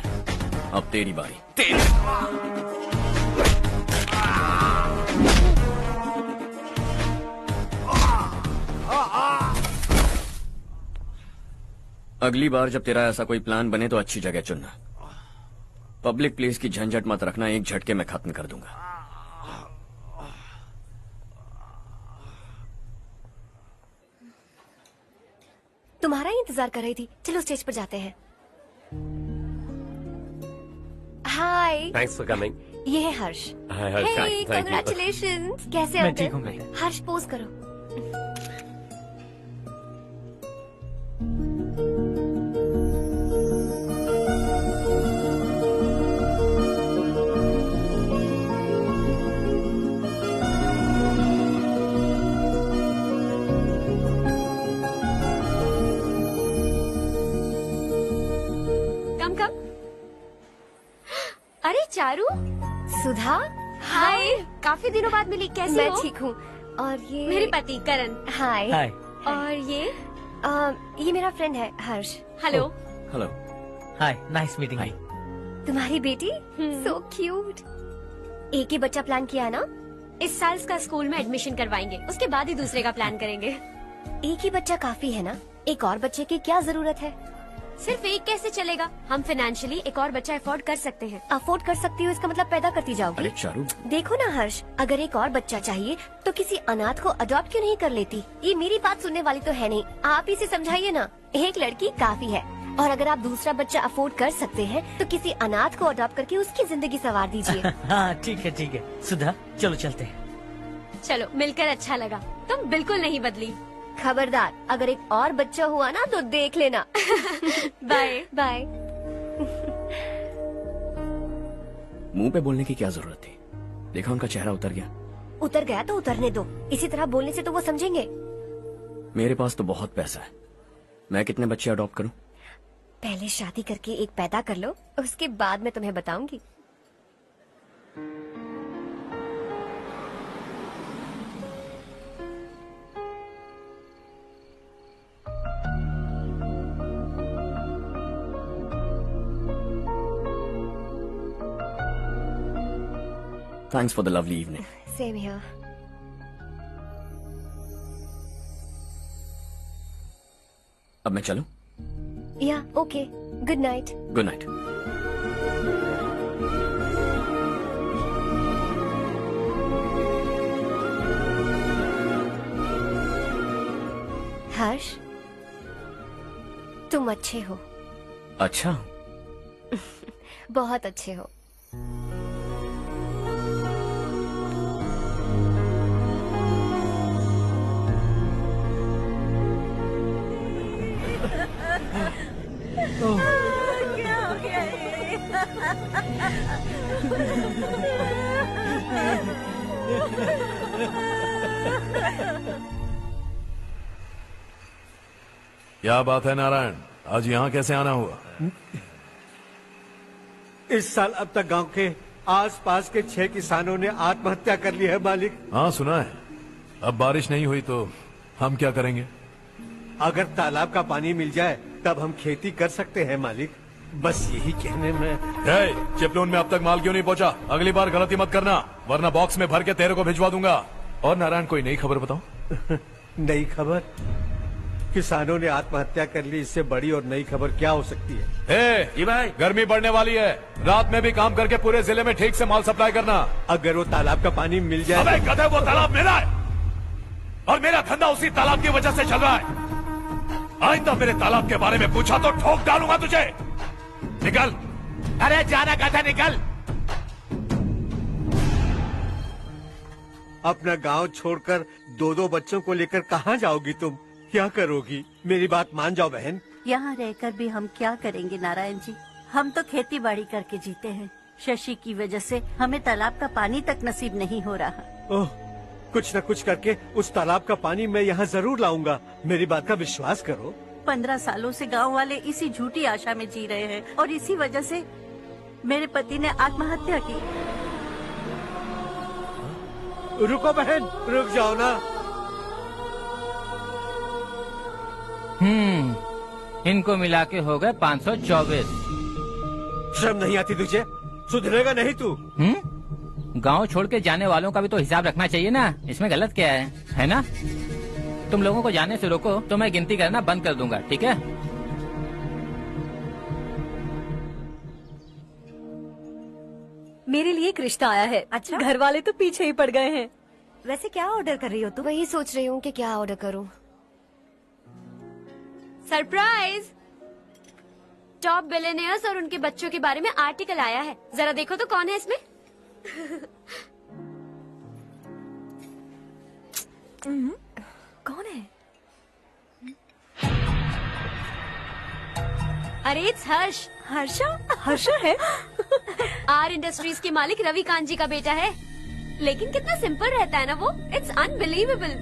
अब तेरी बारी। अगली बार जब तेरा ऐसा कोई प्लान बने तो अच्छी जगह चुनना। पब्लिक प्लेस की झंझट मत रखना, एक झटके में खत्म कर दूंगा। तुम्हारा ही इंतजार कर रही थी। चलो स्टेज पर जाते हैं। हाय। Thanks for coming. ये है Harsh. Hi Harsh, thank you. Congratulations. कैसे हो? मैं ठीक हूँ, मैं। हर्ष पोज करो। अरे चारू, सुधा, हाय। काफी दिनों बाद मिली, कैसी मैं हो? ठीक हूँ। और ये मेरे पति करण। हाय। हाय। और ये मेरा फ्रेंड है हर्ष। हेलो। हेलो। हाय, नाइस मीटिंग। तुम्हारी बेटी सो क्यूट। एक ही बच्चा प्लान किया है ना? इस साल इसका स्कूल में एडमिशन करवाएंगे, उसके बाद ही दूसरे का प्लान करेंगे। एक ही बच्चा काफी है ना? एक और बच्चे की क्या जरूरत है? सिर्फ एक कैसे चलेगा? हम फाइनेंशियली एक और बच्चा अफोर्ड कर सकते हैं। अफोर्ड कर सकती हो इसका मतलब पैदा करती जाओगी? अरे चारू, देखो ना हर्ष, अगर एक और बच्चा चाहिए तो किसी अनाथ को अडॉप्ट क्यों नहीं कर लेती? ये मेरी बात सुनने वाली तो है नहीं, आप इसे समझाइए ना। एक लड़की काफी है, और अगर आप दूसरा बच्चा अफोर्ड कर सकते हैं तो किसी अनाथ को अडॉप्ट करके उसकी जिंदगी संवार दीजिए। हाँ ठीक है सुधा, चलो चलते हैं। चलो, मिलकर अच्छा लगा। तुम बिल्कुल नहीं बदली। खबरदार, अगर एक और बच्चा हुआ ना तो देख लेना। Bye bye. मुंह पे बोलने की क्या जरूरत थी? देखा उनका चेहरा उतर गया। उतर गया तो उतरने दो, इसी तरह बोलने से तो वो समझेंगे। मेरे पास तो बहुत पैसा है, मैं कितने बच्चे अडॉप्ट करूं? पहले शादी करके एक पैदा कर लो, उसके बाद मैं तुम्हें बताऊंगी। Thanks for the lovely evening. Same here. अब मैं चलूं? Yeah, okay. Good night. Good night. हर्ष, तुम अच्छे हो। अच्छा। बहुत अच्छे हो। क्या हो गया ये? क्या बात है नारायण, आज यहाँ कैसे आना हुआ? इस साल अब तक गांव के आसपास के 6 किसानों ने आत्महत्या कर ली है मालिक। हाँ सुना है। अब बारिश नहीं हुई तो हम क्या करेंगे? अगर तालाब का पानी मिल जाए तब हम खेती कर सकते हैं मालिक। बस यही कहने में। चिपलून में अब तक माल क्यों नहीं पहुंचा? अगली बार गलती मत करना, वरना बॉक्स में भर के तेरे को भिजवा दूंगा। और नारायण, कोई नई खबर बताओ। नई खबर? किसानों ने आत्महत्या कर ली, इससे बड़ी और नई खबर क्या हो सकती है? जी भाई, गर्मी बढ़ने वाली है, रात में भी काम करके पूरे जिले में ठीक से माल सप्लाई करना। अगर वो तालाब का पानी मिल जाए। अबे गधे, वो तालाब मेरा है और मेरा धंधा उसी तालाब की वजह से चल रहा है। आइंदा मेरे तालाब के बारे में पूछा तो ठोक डालूंगा तुझे। निकल। अरे जाना गधा, निकल। अपना गांव छोड़कर 2-2 बच्चों को लेकर कहाँ जाओगी तुम? क्या करोगी? मेरी बात मान जाओ बहन। यहाँ रहकर भी हम क्या करेंगे नारायण जी? हम तो खेती बाड़ी करके जीते हैं। शशि की वजह से हमें तालाब का पानी तक नसीब नहीं हो रहा। ओह, कुछ न कुछ करके उस तालाब का पानी मैं यहाँ जरूर लाऊंगा। मेरी बात का विश्वास करो। 15 सालों से गांव वाले इसी झूठी आशा में जी रहे हैं और इसी वजह से मेरे पति ने आत्महत्या की। रुको बहन, रुक जाओ ना। इनको मिला के हो गए 524। शर्म नहीं आती तुझे? सुधरेगा नहीं तू? गांव छोड़ के जाने वालों का भी तो हिसाब रखना चाहिए ना। इसमें गलत क्या है ना? तुम लोगों को जाने से रोको तो मैं गिनती करना बंद कर दूंगा, ठीक है? मेरे लिए एक रिश्ता आया है। अच्छा? घर वाले तो पीछे ही पड़ गए हैं। वैसे क्या ऑर्डर कर रही हो तुम? वही सोच रही हूँ कि क्या ऑर्डर करूँ। सरप्राइज! टॉप बिलियनियर्स और उनके बच्चों के बारे में आर्टिकल आया है। जरा देखो तो कौन है इसमें। कौन है? अरे इट्स हर्ष। हर्षा है? आर इंडस्ट्रीज के मालिक रवि कांत जी का बेटा है। लेकिन कितना सिंपल रहता है ना वो। It's unbelievable.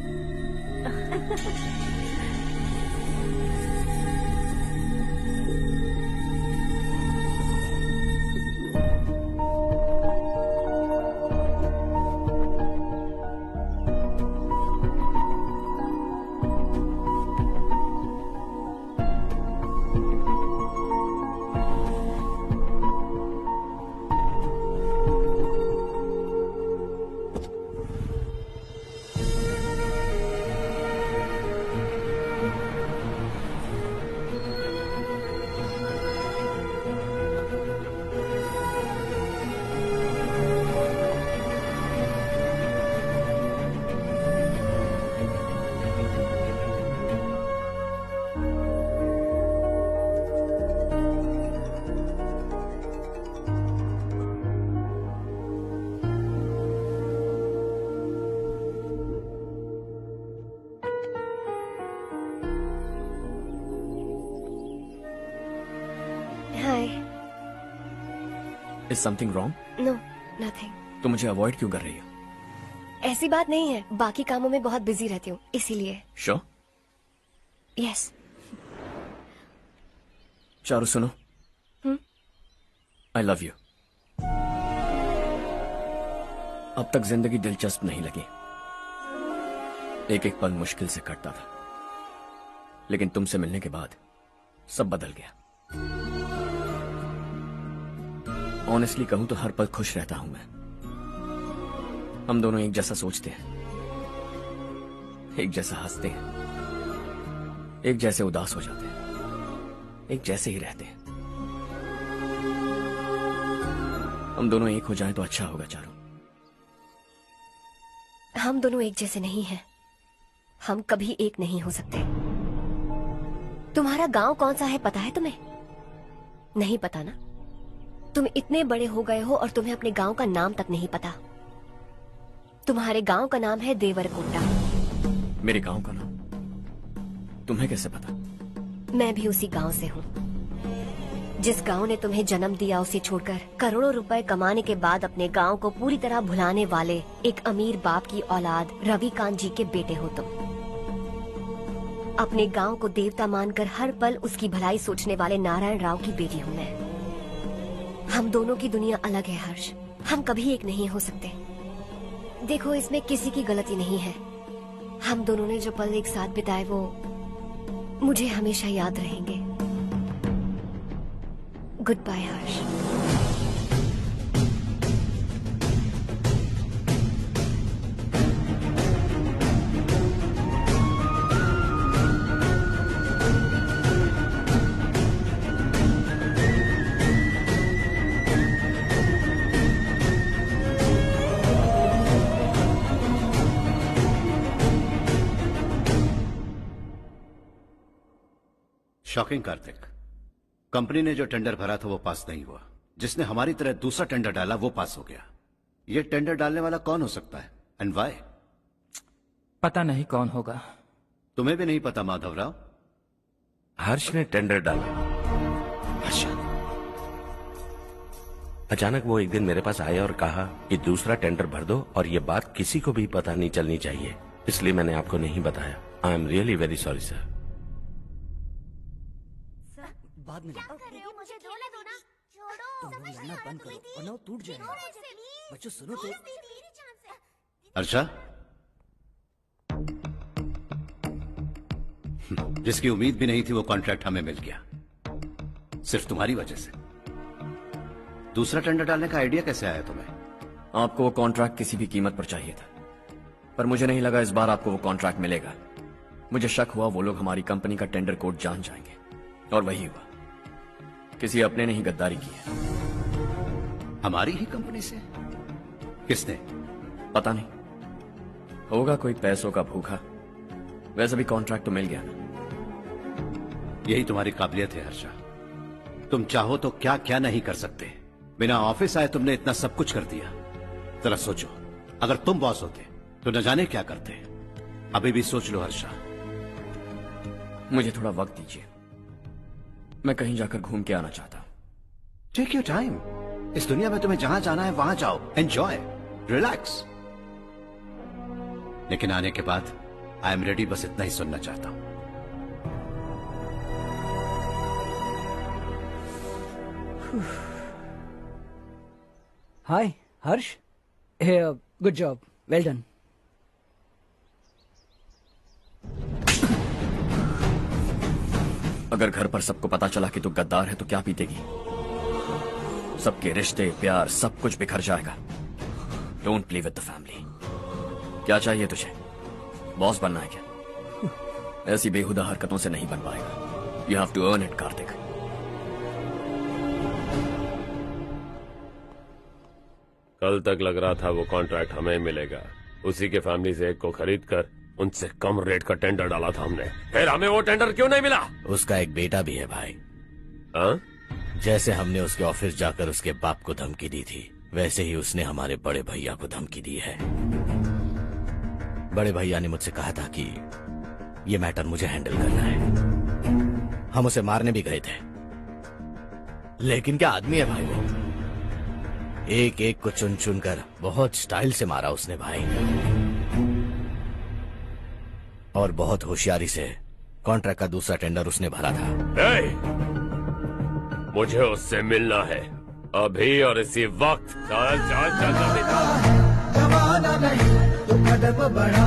Is something wrong? No, nothing. तो मुझे अवॉइड क्यों कर रही हो? ऐसी बात नहीं है, बाकी कामों में बहुत बिजी रहती हूँ इसीलिए। Sure? Yes. चारू सुनो। I love you. अब तक जिंदगी दिलचस्प नहीं लगी। एक एक पल मुश्किल से कटता था, लेकिन तुमसे मिलने के बाद सब बदल गया। ऑनेस्टली कहूं तो हर पल खुश रहता हूं मैं। हम दोनों एक जैसा सोचते हैं, एक जैसा हंसते हैं, एक जैसे उदास हो जाते हैं, एक जैसे ही रहते हैं। हम दोनों एक हो जाएं तो अच्छा होगा चारू। हम दोनों एक जैसे नहीं हैं। हम कभी एक नहीं हो सकते। तुम्हारा गांव कौन सा है पता है तुम्हें? नहीं पता ना? तुम इतने बड़े हो गए हो और तुम्हें अपने गांव का नाम तक नहीं पता। तुम्हारे गांव का नाम है देवरकोटा। मेरे गांव का नाम तुम्हें कैसे पता? मैं भी उसी गांव से हूँ। जिस गांव ने तुम्हें जन्म दिया उसे छोड़कर करोड़ों रुपए कमाने के बाद अपने गांव को पूरी तरह भुलाने वाले एक अमीर बाप की औलाद रवि कांत जी के बेटे हो तुम। अपने गांव को देवता मानकर हर पल उसकी भलाई सोचने वाले नारायण राव की बेटी हूँ मैं। हम दोनों की दुनिया अलग है हर्ष, हम कभी एक नहीं हो सकते। देखो, इसमें किसी की गलती नहीं है। हम दोनों ने जो पल एक साथ बिताए वो मुझे हमेशा याद रहेंगे। गुड बाय हर्ष। शॉकिंग कार्तिक, कंपनी ने जो टेंडर भरा था वो पास नहीं हुआ। जिसने हमारी तरह दूसरा टेंडर डाला वो पास हो गया। ये टेंडर डालने वाला कौन हो सकता है एंड व्हाई? पता नहीं कौन होगा। तुम्हें भी नहीं पता माधव राव? हर्ष ने टेंडर डाला। अच्छा। अचानक वो एक दिन मेरे पास आया और कहा कि दूसरा टेंडर भर दो और ये बात किसी को भी पता नहीं चलनी चाहिए, इसलिए मैंने आपको नहीं बताया। I am really very sorry sir. बाद में मुझे धोने दो ना। छोड़ो, तुम लोग लड़ना बंद करो वरना वो टूट जाएगा। बच्चों सुनो तो। अर्षा, जिसकी उम्मीद भी नहीं थी वो कॉन्ट्रैक्ट हमें मिल गया, सिर्फ तुम्हारी वजह से। दूसरा टेंडर डालने का आइडिया कैसे आया तुम्हें? आपको वो कॉन्ट्रैक्ट किसी भी कीमत पर चाहिए था, पर मुझे नहीं लगा इस बार आपको वो कॉन्ट्रैक्ट मिलेगा। मुझे शक हुआ वो लोग हमारी कंपनी का टेंडर कोड जान जाएंगे, और वही हुआ। किसी अपने ने ही गद्दारी की है। हमारी ही कंपनी से? किसने? पता नहीं, होगा कोई पैसों का भूखा। वैसे भी कॉन्ट्रैक्ट तो मिल गया ना। यही तुम्हारी काबिलियत है हर्षा, तुम चाहो तो क्या क्या नहीं कर सकते। बिना ऑफिस आए तुमने इतना सब कुछ कर दिया। जरा सोचो, अगर तुम बॉस होते तो न जाने क्या करते। अभी भी सोच लो हर्षा। मुझे थोड़ा वक्त दीजिए, मैं कहीं जाकर घूम के आना चाहता हूं। Take your time. इस दुनिया में तुम्हें जहां जाना है वहां जाओ, एंजॉय, रिलैक्स। लेकिन आने के बाद आई एम रेडी, बस इतना ही सुनना चाहता हूं। हाय हर्ष, गुड जॉब, वेल डन। अगर घर पर सबको पता चला कि तू गद्दार है तो क्या पीतेगी? सबके रिश्ते, प्यार, सब कुछ बिखर जाएगा। Don't play with the family. क्या चाहिए तुझे? बॉस बनना है क्या? ऐसी बेहुदा हरकतों से नहीं बन पाएगा। You have to earn it Kartik. कल तक लग रहा था वो कॉन्ट्रैक्ट हमें मिलेगा, उसी के फैमिली से एक को खरीद कर उनसे कम रेट का टेंडर डाला था हमने, फिर हमें वो टेंडर क्यों नहीं मिला? उसका एक बेटा भी है भाई। हाँ? जैसे हमने उसके ऑफिस जाकर उसके बाप को धमकी दी थी, वैसे ही उसने हमारे बड़े भैया को धमकी दी है। बड़े भैया ने मुझसे कहा था कि ये मैटर मुझे हैंडल करना है। हम उसे मारने भी गए थे, लेकिन क्या आदमी है भाई वो। एक एक को चुन चुन कर बहुत स्टाइल से मारा उसने भाई, और बहुत होशियारी से कॉन्ट्रैक्ट का दूसरा टेंडर उसने भरा था। मुझे उससे मिलना है अभी और इसी वक्त। चल चल चल जल्दी चल। जमाना नहीं तू कदम बढ़ा,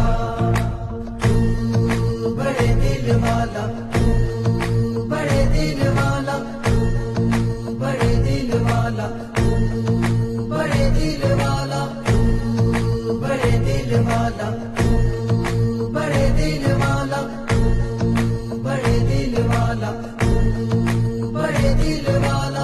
तू बड़े दिल वाला, तू बड़े दिल वाला, तू बड़े दिल वाला, तू बड़े दिल वाला, तू बड़े दिल वाला, तू बड़े दिल वाला, तू बड़े दिल वाला, तू बड़े दिल वाला।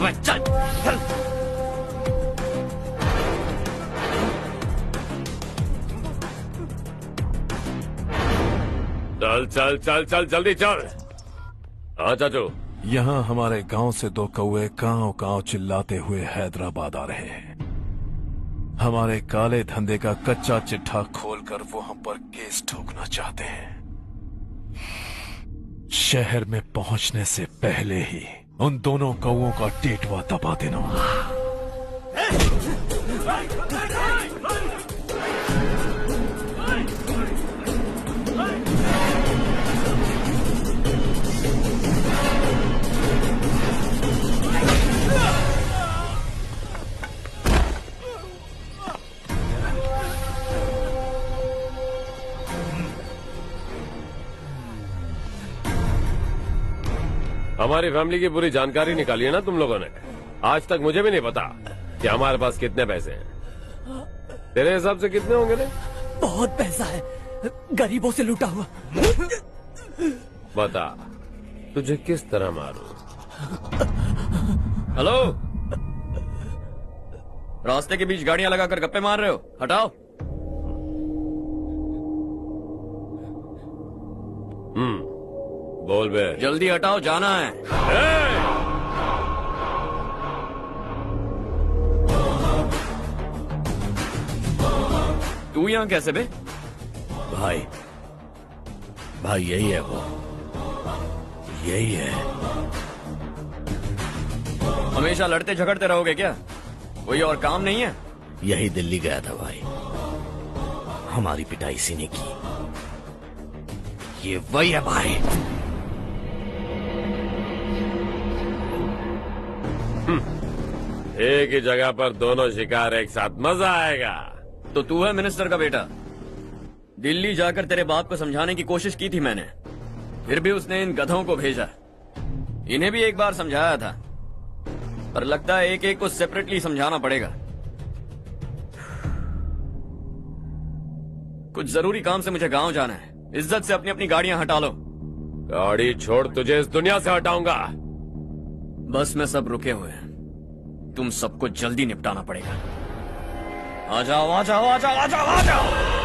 मैं, चल चल। चल चल चल चल जल्दी चल। हाँ चाचू। यहाँ हमारे गांव से 2 कौवे गांव गांव चिल्लाते हुए हैदराबाद आ रहे हैं। हमारे काले धंधे का कच्चा चिट्ठा खोलकर वो हम पर केस ठोकना चाहते हैं। शहर में पहुंचने से पहले ही उन दोनों कौवों का टेटवा दबा देना। हमारी फैमिली की पूरी जानकारी निकाली है ना तुम लोगों ने। आज तक मुझे भी नहीं पता कि हमारे पास कितने पैसे हैं। तेरे हिसाब से कितने होंगे रे? बहुत पैसा है, गरीबों से लूटा हुआ। बता तुझे किस तरह मारूं? हेलो, रास्ते के बीच गाड़ियां लगाकर गप्पे मार रहे हो, हटाओ। बोल बे। जल्दी हटाओ, जाना है। तू यहाँ कैसे बे? भाई यही है वो, यही है। हमेशा लड़ते झगड़ते रहोगे क्या? कोई और काम नहीं है? यही दिल्ली गया था भाई, हमारी पिटाई इसी ने की। ये वही है भाई। एक ही जगह पर दोनों शिकार एक साथ, मजा आएगा। तो तू है मिनिस्टर का बेटा। दिल्ली जाकर तेरे बाप को समझाने की कोशिश की थी मैंने, फिर भी उसने इन गधों को भेजा। इन्हें भी एक बार समझाया था, पर लगता है एक एक को सेपरेटली समझाना पड़ेगा। कुछ जरूरी काम से मुझे गांव जाना है। इज्जत से अपनी अपनी गाड़ियां हटा लो। गाड़ी छोड़, तुझे इस दुनिया से हटाऊंगा। बस में सब रुके हुए हैं, तुम सबको जल्दी निपटाना पड़ेगा। आ जाओ आ जाओ आ जाओ आ जाओ आ जाओ।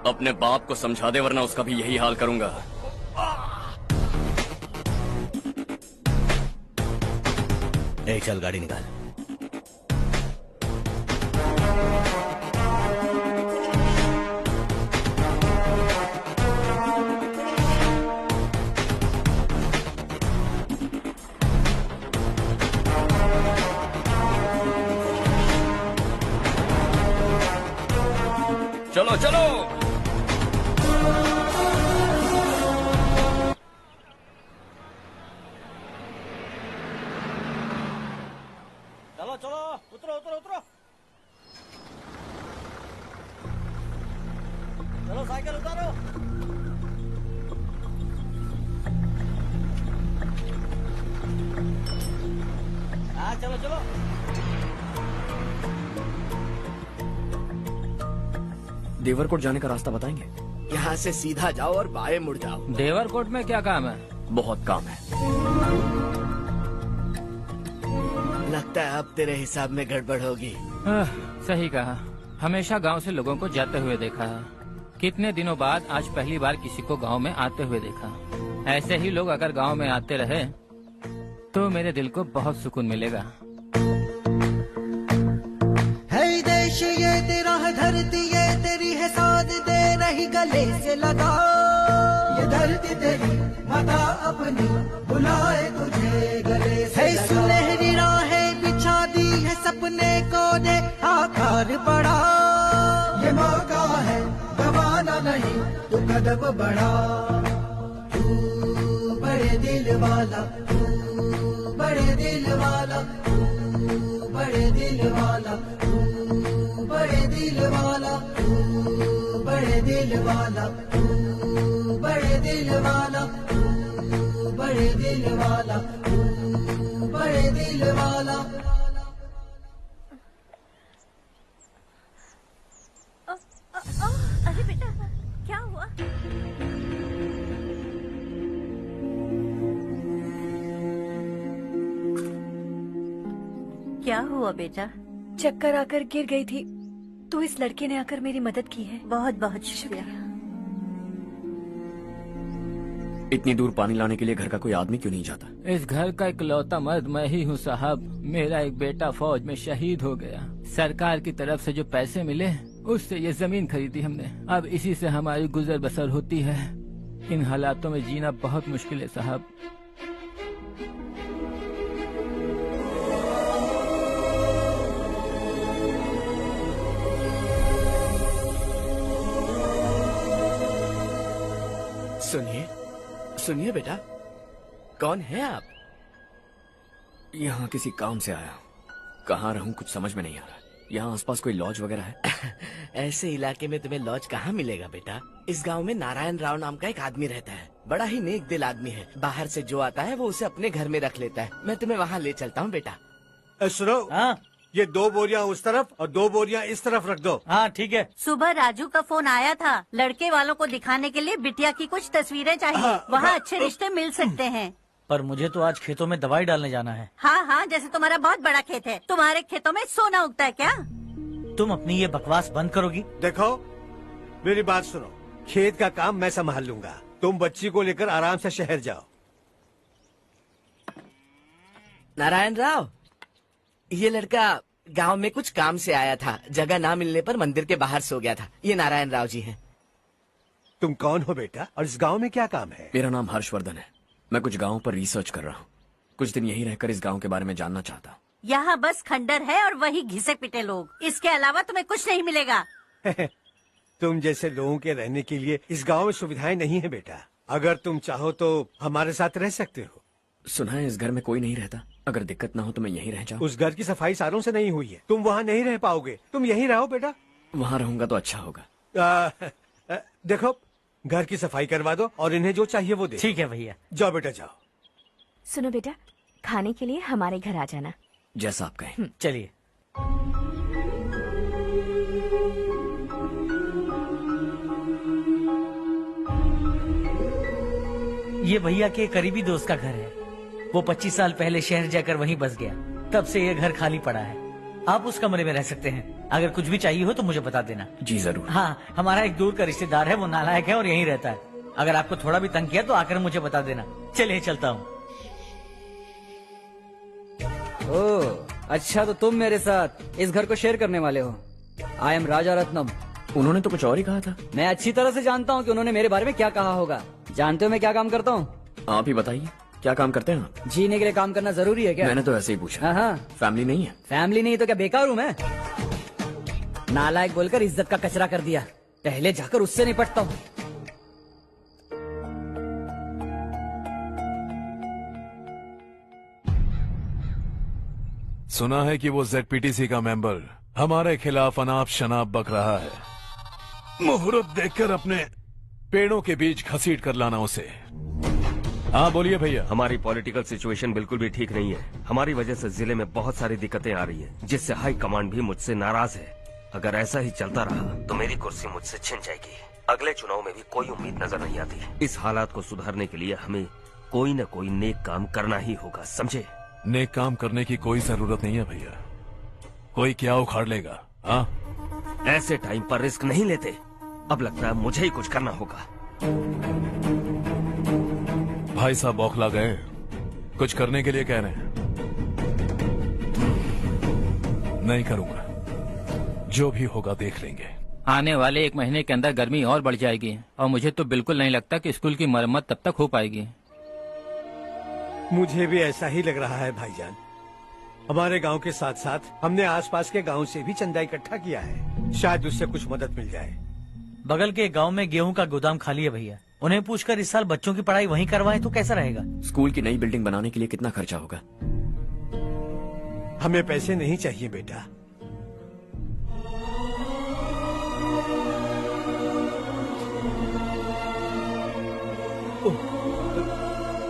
अपने बाप को समझा दे, वरना उसका भी यही हाल करूंगा। चल गाड़ी निकाल। चलो चलो। चलो चलो, उतरो उतरो उतरो। चलो चलो। देवरकोट जाने का रास्ता बताएंगे? यहाँ से सीधा जाओ और बाएं मुड़ जाओ। देवरकोट में क्या काम है? बहुत काम है। लगता है अब तेरे हिसाब में गड़बड़ होगी। सही कहा। हमेशा गांव से लोगों को जाते हुए देखा है। कितने दिनों बाद आज पहली बार किसी को गांव में आते हुए देखा। ऐसे ही लोग अगर गांव में आते रहे तो मेरे दिल को बहुत सुकून मिलेगा। है देश ये तेरा है, धरती ये तेरी है, साथ दे रही गले से लगा। ये धरती तेरी माता अपनी बुलाए तुझे गले से लगा। सुनहरी राहें बिछा दी है, सपने को दे आकार बड़ा। ये मौका है गवाना नहीं, तू कदम बढ़ा। तू बड़े दिल वाला, तू बड़े दिल वाला, तू बड़े दिल वाला, तू बड़े दिल वाला, तू बड़े दिल वाला, तू बड़े दिल वाला, तू बड़े दिल वाला, तू बड़े दिल वाला। अरे बेटा क्या हुआ? क्या हुआ बेटा? चक्कर आकर गिर गई थी तो इस लड़के ने आकर मेरी मदद की है। बहुत बहुत शुक्रिया। इतनी दूर पानी लाने के लिए घर का कोई आदमी क्यों नहीं जाता? इस घर का इकलौता मर्द मैं ही हूँ साहब। मेरा एक बेटा फौज में शहीद हो गया। सरकार की तरफ से जो पैसे मिले उससे ये जमीन खरीदी हमने। अब इसी से हमारी गुजर बसर होती है। इन हालातों में जीना बहुत मुश्किल है साहब। सुनिए सुनिए बेटा, कौन है आप? यहाँ किसी काम से आया। कहाँ रहूँ कुछ समझ में नहीं आ रहा। यहाँ आसपास कोई लॉज वगैरह है? ऐसे इलाके में तुम्हें लॉज कहाँ मिलेगा बेटा? इस गांव में नारायण राव नाम का एक आदमी रहता है। बड़ा ही नेक दिल आदमी है। बाहर से जो आता है वो उसे अपने घर में रख लेता है। मैं तुम्हें वहाँ ले चलता हूँ बेटा। सुनो, ये 2 बोरियां उस तरफ और 2 बोरियां इस तरफ रख दो। हाँ ठीक है। सुबह राजू का फोन आया था। लड़के वालों को दिखाने के लिए बिटिया की कुछ तस्वीरें चाहिए। वहाँ अच्छे रिश्ते मिल सकते हैं। पर मुझे तो आज खेतों में दवाई डालने जाना है। हाँ हाँ, जैसे तुम्हारा बहुत बड़ा खेत है। तुम्हारे खेतों में सोना उगता है क्या? तुम अपनी ये बकवास बंद करोगी? देखो मेरी बात सुनो, खेत का काम मैं संभाल लूंगा। तुम बच्ची को लेकर आराम से शहर जाओ। नारायण राव, ये लड़का गांव में कुछ काम से आया था। जगह ना मिलने पर मंदिर के बाहर सो गया था। ये नारायण राव जी हैं। तुम कौन हो बेटा और इस गांव में क्या काम है? मेरा नाम हर्षवर्धन है। मैं कुछ गाँव पर रिसर्च कर रहा हूँ। कुछ दिन यहीं रहकर इस गाँव के बारे में जानना चाहता हूँ। यहाँ बस खंडर है और वही घिसे पिटे लोग। इसके अलावा तुम्हें कुछ नहीं मिलेगा। तुम जैसे लोगों के रहने के लिए इस गांव में सुविधाएं नहीं है बेटा। अगर तुम चाहो तो हमारे साथ रह सकते हो। सुना है इस घर में कोई नहीं रहता। अगर दिक्कत ना हो तो मैं यहीं रह जाऊँ। उस घर की सफाई सालों से नहीं हुई है। तुम वहाँ नहीं रह पाओगे। तुम यहीं रहो बेटा। वहाँ रहूंगा तो अच्छा होगा। देखो, घर की सफाई करवा दो और इन्हें जो चाहिए वो दे। ठीक है भैया। जाओ बेटा जाओ। सुनो बेटा, खाने के लिए हमारे घर आ जाना। जैसा आप कहें। चलिए। ये भैया के करीबी दोस्त का घर है। वो 25 साल पहले शहर जाकर वहीं बस गया। तब से ये घर खाली पड़ा है। आप उस कमरे में रह सकते हैं। अगर कुछ भी चाहिए हो तो मुझे बता देना। जी जरूर। हाँ, हमारा एक दूर का रिश्तेदार है। वो नालायक है और यहीं रहता है। अगर आपको थोड़ा भी तंग किया तो आकर मुझे बता देना। चलिए चलता हूँ। ओह अच्छा, तो तुम मेरे साथ इस घर को शेयर करने वाले हो। आई एम राजा रत्नम। उन्होंने तो कुछ और ही कहा था। मैं अच्छी तरह से जानता हूँ कि उन्होंने मेरे बारे में क्या कहा होगा। जानते हो मैं क्या काम करता हूँ? आप ही बताइए, क्या काम करते हैं आप? जीने के लिए काम करना जरूरी है क्या? मैंने तो ऐसे ही पूछा। हाँ। फैमिली नहीं है? फैमिली नहीं तो क्या बेकार हूँ मैं? नालायक बोलकर इज्जत का कचरा कर दिया। पहले जाकर उससे निपटता हूँ। सुना है कि वो ZPTC का मेंबर हमारे खिलाफ अनाप शनाप बक रहा है। मुहूर्त देखकर अपने पेड़ों के बीच घसीट कर लाना उसे। हाँ बोलिए भैया। हमारी पॉलिटिकल सिचुएशन बिल्कुल भी ठीक नहीं है। हमारी वजह से जिले में बहुत सारी दिक्कतें आ रही है, जिससे हाई कमांड भी मुझसे नाराज है। अगर ऐसा ही चलता रहा तो मेरी कुर्सी मुझसे छिन जाएगी। अगले चुनाव में भी कोई उम्मीद नजर नहीं आती। इस हालात को सुधारने के लिए हमें कोई न कोई नेक काम करना ही होगा, समझे? नेक काम करने की कोई जरूरत नहीं है भैया। कोई क्या उखाड़ लेगा? हाँ, ऐसे टाइम पर रिस्क नहीं लेते। अब लगता है मुझे ही कुछ करना होगा। भाई साहब बौखला गए, कुछ करने के लिए कह रहे हैं। नहीं करूंगा, जो भी होगा देख लेंगे। आने वाले 1 महीने के अंदर गर्मी और बढ़ जाएगी और मुझे तो बिल्कुल नहीं लगता कि स्कूल की मरम्मत तब तक हो पाएगी। मुझे भी ऐसा ही लग रहा है भाईजान। हमारे गांव के साथ साथ हमने आसपास के गांव से भी चंदा इकट्ठा किया है, शायद उससे कुछ मदद मिल जाए। बगल के गांव में गेहूं का गोदाम खाली है भैया, उन्हें पूछकर इस साल बच्चों की पढ़ाई वहीं करवाएं तो कैसा रहेगा? स्कूल की नई बिल्डिंग बनाने के लिए कितना खर्चा होगा? हमें पैसे नहीं चाहिए बेटा।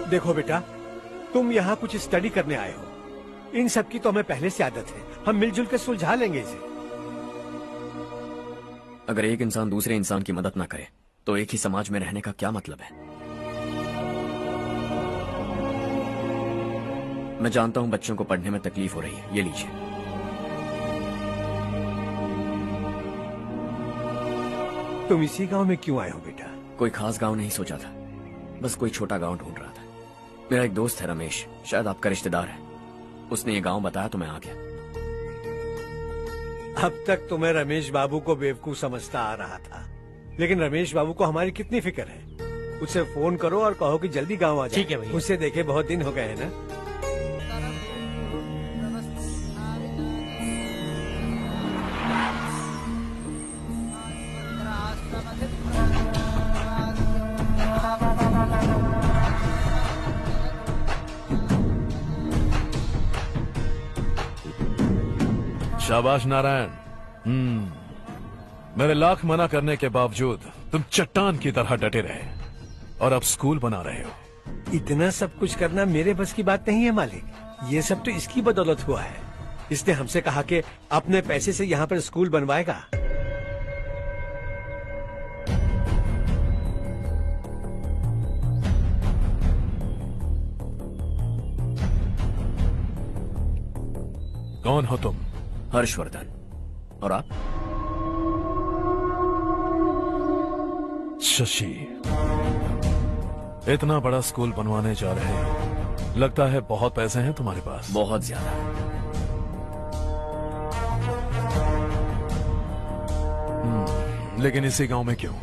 देखो बेटा, तुम यहाँ कुछ स्टडी करने आए हो। इन सब की तो हमें पहले से आदत है, हम मिलजुल कर सुलझा लेंगे इसे। अगर एक इंसान दूसरे इंसान की मदद ना करे तो एक ही समाज में रहने का क्या मतलब है? मैं जानता हूं बच्चों को पढ़ने में तकलीफ हो रही है, ये लीजिए। तुम इसी गांव में क्यों आए हो बेटा? कोई खास गांव नहीं सोचा था, बस कोई छोटा गांव ढूंढ रहा था। मेरा एक दोस्त है रमेश, शायद आपका रिश्तेदार है, उसने ये गांव बताया तो मैं आ गया। अब तक तो मैं रमेश बाबू को बेवकूफ समझता आ रहा था, लेकिन रमेश बाबू को हमारी कितनी फिक्र है। उसे फोन करो और कहो कि जल्दी गांव आ जाए। ठीक है भैया। उसे देखे बहुत दिन हो गए हैं ना। शाबाश नारायण। मेरे लाख मना करने के बावजूद तुम चट्टान की तरह डटे रहे और अब स्कूल बना रहे हो। इतना सब कुछ करना मेरे बस की बात नहीं है मालिक, ये सब तो इसकी बदौलत हुआ है। इसने हमसे कहा कि अपने पैसे से यहाँ पर स्कूल बनवाएगा। कौन हो तुम? हर्षवर्धन। और आप? शशि। इतना बड़ा स्कूल बनवाने जा रहे हो, लगता है बहुत पैसे हैं तुम्हारे पास। बहुत ज्यादा। लेकिन इसी गांव में क्यों?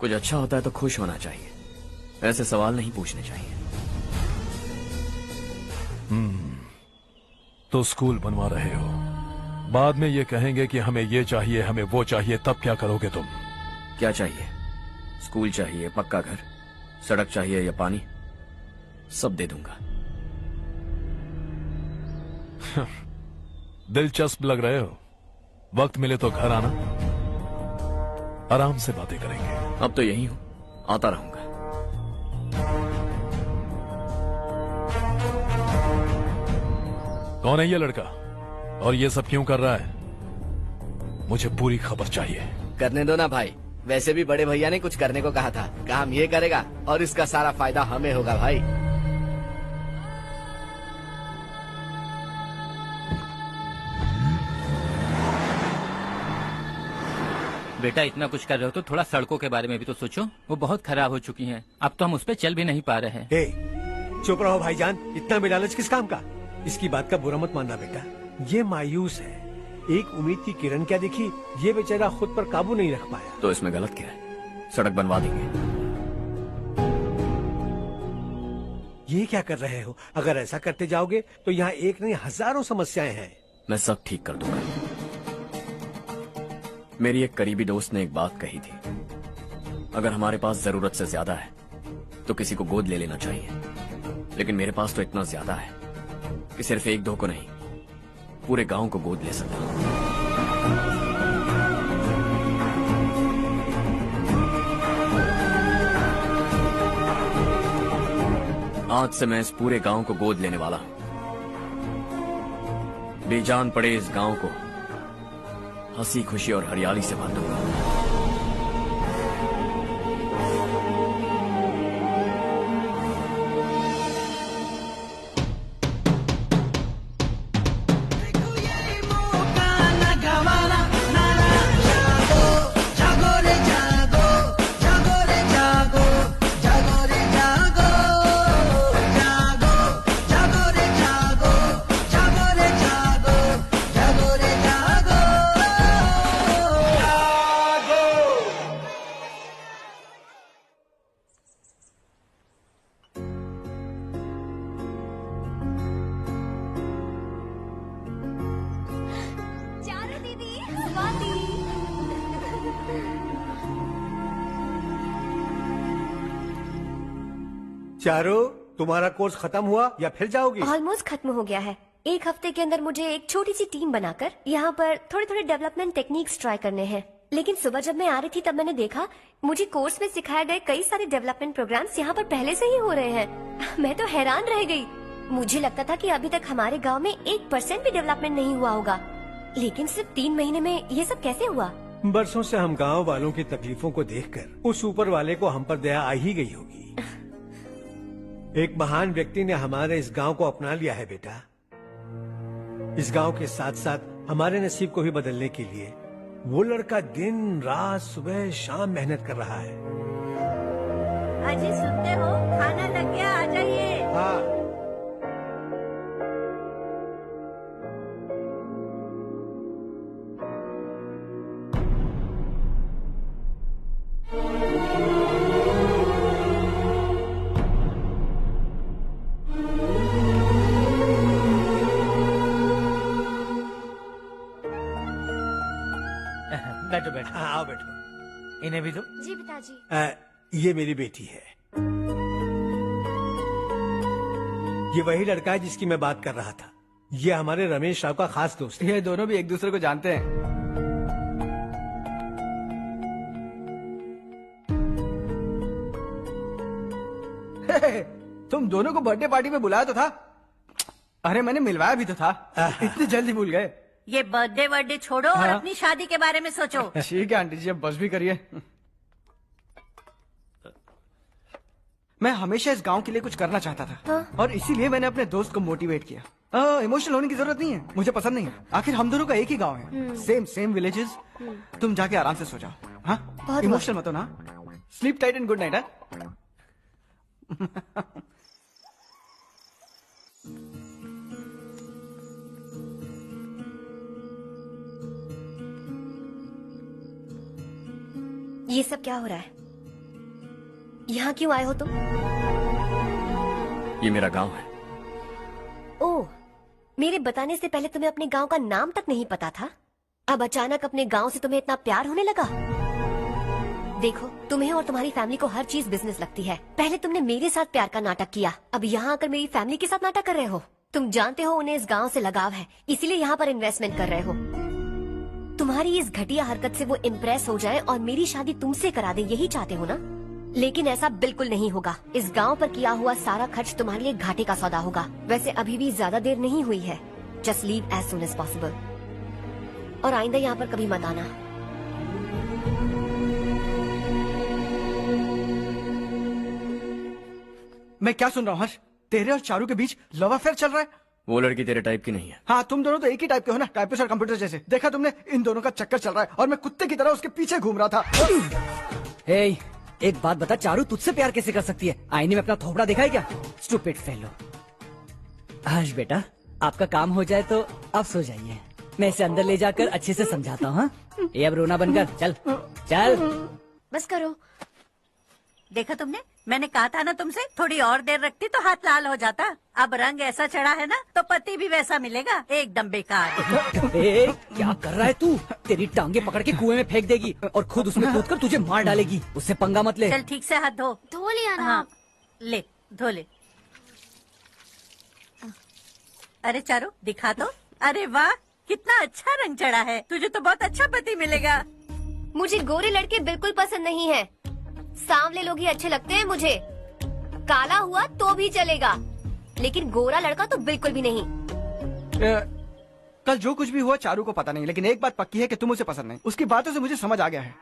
कुछ अच्छा होता है तो खुश होना चाहिए, ऐसे सवाल नहीं पूछने चाहिए। तो स्कूल बनवा रहे हो, बाद में ये कहेंगे कि हमें ये चाहिए, हमें वो चाहिए, तब क्या करोगे तुम? क्या चाहिए? स्कूल चाहिए, पक्का घर, सड़क चाहिए या पानी, सब दे दूंगा। दिलचस्प लग रहे हो। वक्त मिले तो घर आना, आराम से बातें करेंगे। अब तो यही हूं, आता रहूंगा। कौन है ये लड़का और ये सब क्यों कर रहा है? मुझे पूरी खबर चाहिए। करने दो ना भाई, वैसे भी बड़े भैया ने कुछ करने को कहा था, काम ये करेगा और इसका सारा फायदा हमें होगा भाई। बेटा इतना कुछ कर रहे हो तो थोड़ा सड़कों के बारे में भी तो सोचो, वो बहुत खराब हो चुकी हैं। अब तो हम उस पर चल भी नहीं पा रहे हैं। चुप रहो भाईजान, इतना भी लालच किस काम का? इसकी बात का बुरा मत मानना बेटा, ये मायूस है। एक उम्मीद की किरण क्या दिखी, ये बेचारा खुद पर काबू नहीं रख पाया। तो इसमें गलत क्या है? सड़क बनवा देंगे। ये क्या कर रहे हो? अगर ऐसा करते जाओगे तो यहाँ एक नहीं हजारों समस्याएं हैं। मैं सब ठीक कर दूंगा। मेरी एक करीबी दोस्त ने एक बात कही थी, अगर हमारे पास जरूरत से ज्यादा है तो किसी को गोद ले लेना चाहिए, लेकिन मेरे पास तो इतना ज्यादा है कि सिर्फ एक दो को नहीं, पूरे गांव को गोद ले सकता हूं। आज से मैं इस पूरे गांव को गोद लेने वाला हूं। बेजान पड़े इस गांव को हंसी खुशी और हरियाली से भर दूंगा। चारों, तुम्हारा कोर्स खत्म हुआ या फिर जाओगी? ऑलमोस्ट खत्म हो गया है। एक हफ्ते के अंदर मुझे एक छोटी सी टीम बनाकर यहाँ पर थोड़े थोड़े डेवलपमेंट टेक्निक्स ट्राई करने हैं। लेकिन सुबह जब मैं आ रही थी तब मैंने देखा मुझे कोर्स में सिखाए गए कई सारे डेवलपमेंट प्रोग्राम्स यहाँ पर पहले से ही हो रहे हैं। मैं तो हैरान रह गई। मुझे लगता था कि अभी तक हमारे गाँव में 1% भी डेवलपमेंट नहीं हुआ होगा, लेकिन सिर्फ 3 महीने में ये सब कैसे हुआ? बरसों से हम गांव वालों की तकलीफों को देखकर उस ऊपर वाले को हम पर दया आ ही गई होगी। एक महान व्यक्ति ने हमारे इस गांव को अपना लिया है बेटा। इस गांव के साथ साथ हमारे नसीब को भी बदलने के लिए वो लड़का दिन रात सुबह शाम मेहनत कर रहा है। अजी सुनते हो, खाना लग गया, आ जाइए। हाँ। बैठो बैठो। हाँ, आओ बैठो। इन्हें भी दो। जी पिताजी। ये मेरी बेटी है। ये वही लड़का है जिसकी मैं बात कर रहा था। ये हमारे रमेश राव का खास दोस्त है। ये दोनों भी एक दूसरे को जानते हैं। तुम दोनों को बर्थडे पार्टी में बुलाया तो था। अरे मैंने मिलवाया भी तो था। इतनी जल्दी भूल गए। ये बर्थडे छोड़ो और अपनी शादी के बारे में सोचो। ठीक है आंटी जी, अब बस भी करिए। मैं हमेशा इस गांव के लिए कुछ करना चाहता था और इसीलिए मैंने अपने दोस्त को मोटिवेट किया। इमोशनल होने की जरूरत नहीं है, मुझे पसंद नहीं है। आखिर हम दोनों का एक ही गांव है, सेम विलेजेस। तुम जाके आराम से सो जाओ। हाँ, इमोशनल मत हो ना। Sleep tight and good night. ये सब क्या हो रहा है? यहाँ क्यों आए हो तुम? ये मेरा गांव है। ओह, मेरे बताने से पहले तुम्हें अपने गांव का नाम तक नहीं पता था? अब अचानक अपने गांव से तुम्हें इतना प्यार होने लगा? देखो, तुम्हें और तुम्हारी फैमिली को हर चीज बिजनेस लगती है। पहले तुमने मेरे साथ प्यार का नाटक किया, अब यहाँ आकर मेरी फैमिली के साथ नाटक कर रहे हो। तुम जानते हो उन्हें इस गांव से लगाव है, इसीलिए यहाँ पर इन्वेस्टमेंट कर रहे हो। तुम्हारी इस घटिया हरकत से वो इम्प्रेस हो जाए और मेरी शादी तुमसे करा दे, यही चाहते हो ना? लेकिन ऐसा बिल्कुल नहीं होगा। इस गांव पर किया हुआ सारा खर्च तुम्हारे लिए घाटे का सौदा होगा। वैसे अभी भी ज्यादा देर नहीं हुई है। Just leave as soon as possible और आइंदा यहाँ पर कभी मत आना। मैं क्या सुन रहा हूँ हर्ष? तेरे और चारू के बीच लव अफेयर चल रहा है? वो लड़की तेरे टाइप की नहीं है। हाँ, तुम दोनों तो एक ही टाइप के हो ना, टाइपिस्ट और कंप्यूटर जैसे। देखा तुमने, इन दोनों का चक्कर चल रहा है और मैं कुत्ते की तरह उसके पीछे घूम रहा था। एक बात बता, चारू तुझसे प्यार कैसे कर सकती है? आईने में अपना थोपड़ा देखा है क्या? Stupid fellow. हर्ष बेटा, आपका काम हो जाए तो अब सो जाइए। मैं इसे अंदर ले जाकर अच्छे से समझाता हूँ। ये अब रोना बनकर चल चल। बस करो। देखा तुमने, मैंने कहा था ना तुमसे, थोड़ी और देर रखती तो हाथ लाल हो जाता। अब रंग ऐसा चढ़ा है ना तो पति भी वैसा मिलेगा। एकदम बेकार। क्या कर रहा है तू? तेरी टांगे पकड़ के कुएं में फेंक देगी और खुद उसमें कूदकर तुझे मार डालेगी। उससे पंगा मत ले। चल ठीक से हाथ धो। धो लिया ना। हाँ, ले धो ले। अरे चारू दिखा तो। अरे वाह, कितना अच्छा रंग चढ़ा है। तुझे तो बहुत अच्छा पति मिलेगा। मुझे गोरे लड़के बिल्कुल पसंद नहीं है। सांवले लोग ही अच्छे लगते हैं मुझे। काला हुआ तो भी चलेगा, लेकिन गोरा लड़का तो बिल्कुल भी नहीं। कल जो कुछ भी हुआ चारू को पता नहीं, लेकिन एक बात पक्की है कि तुम उसे पसंद नहीं। उसकी बातों से मुझे समझ आ गया है।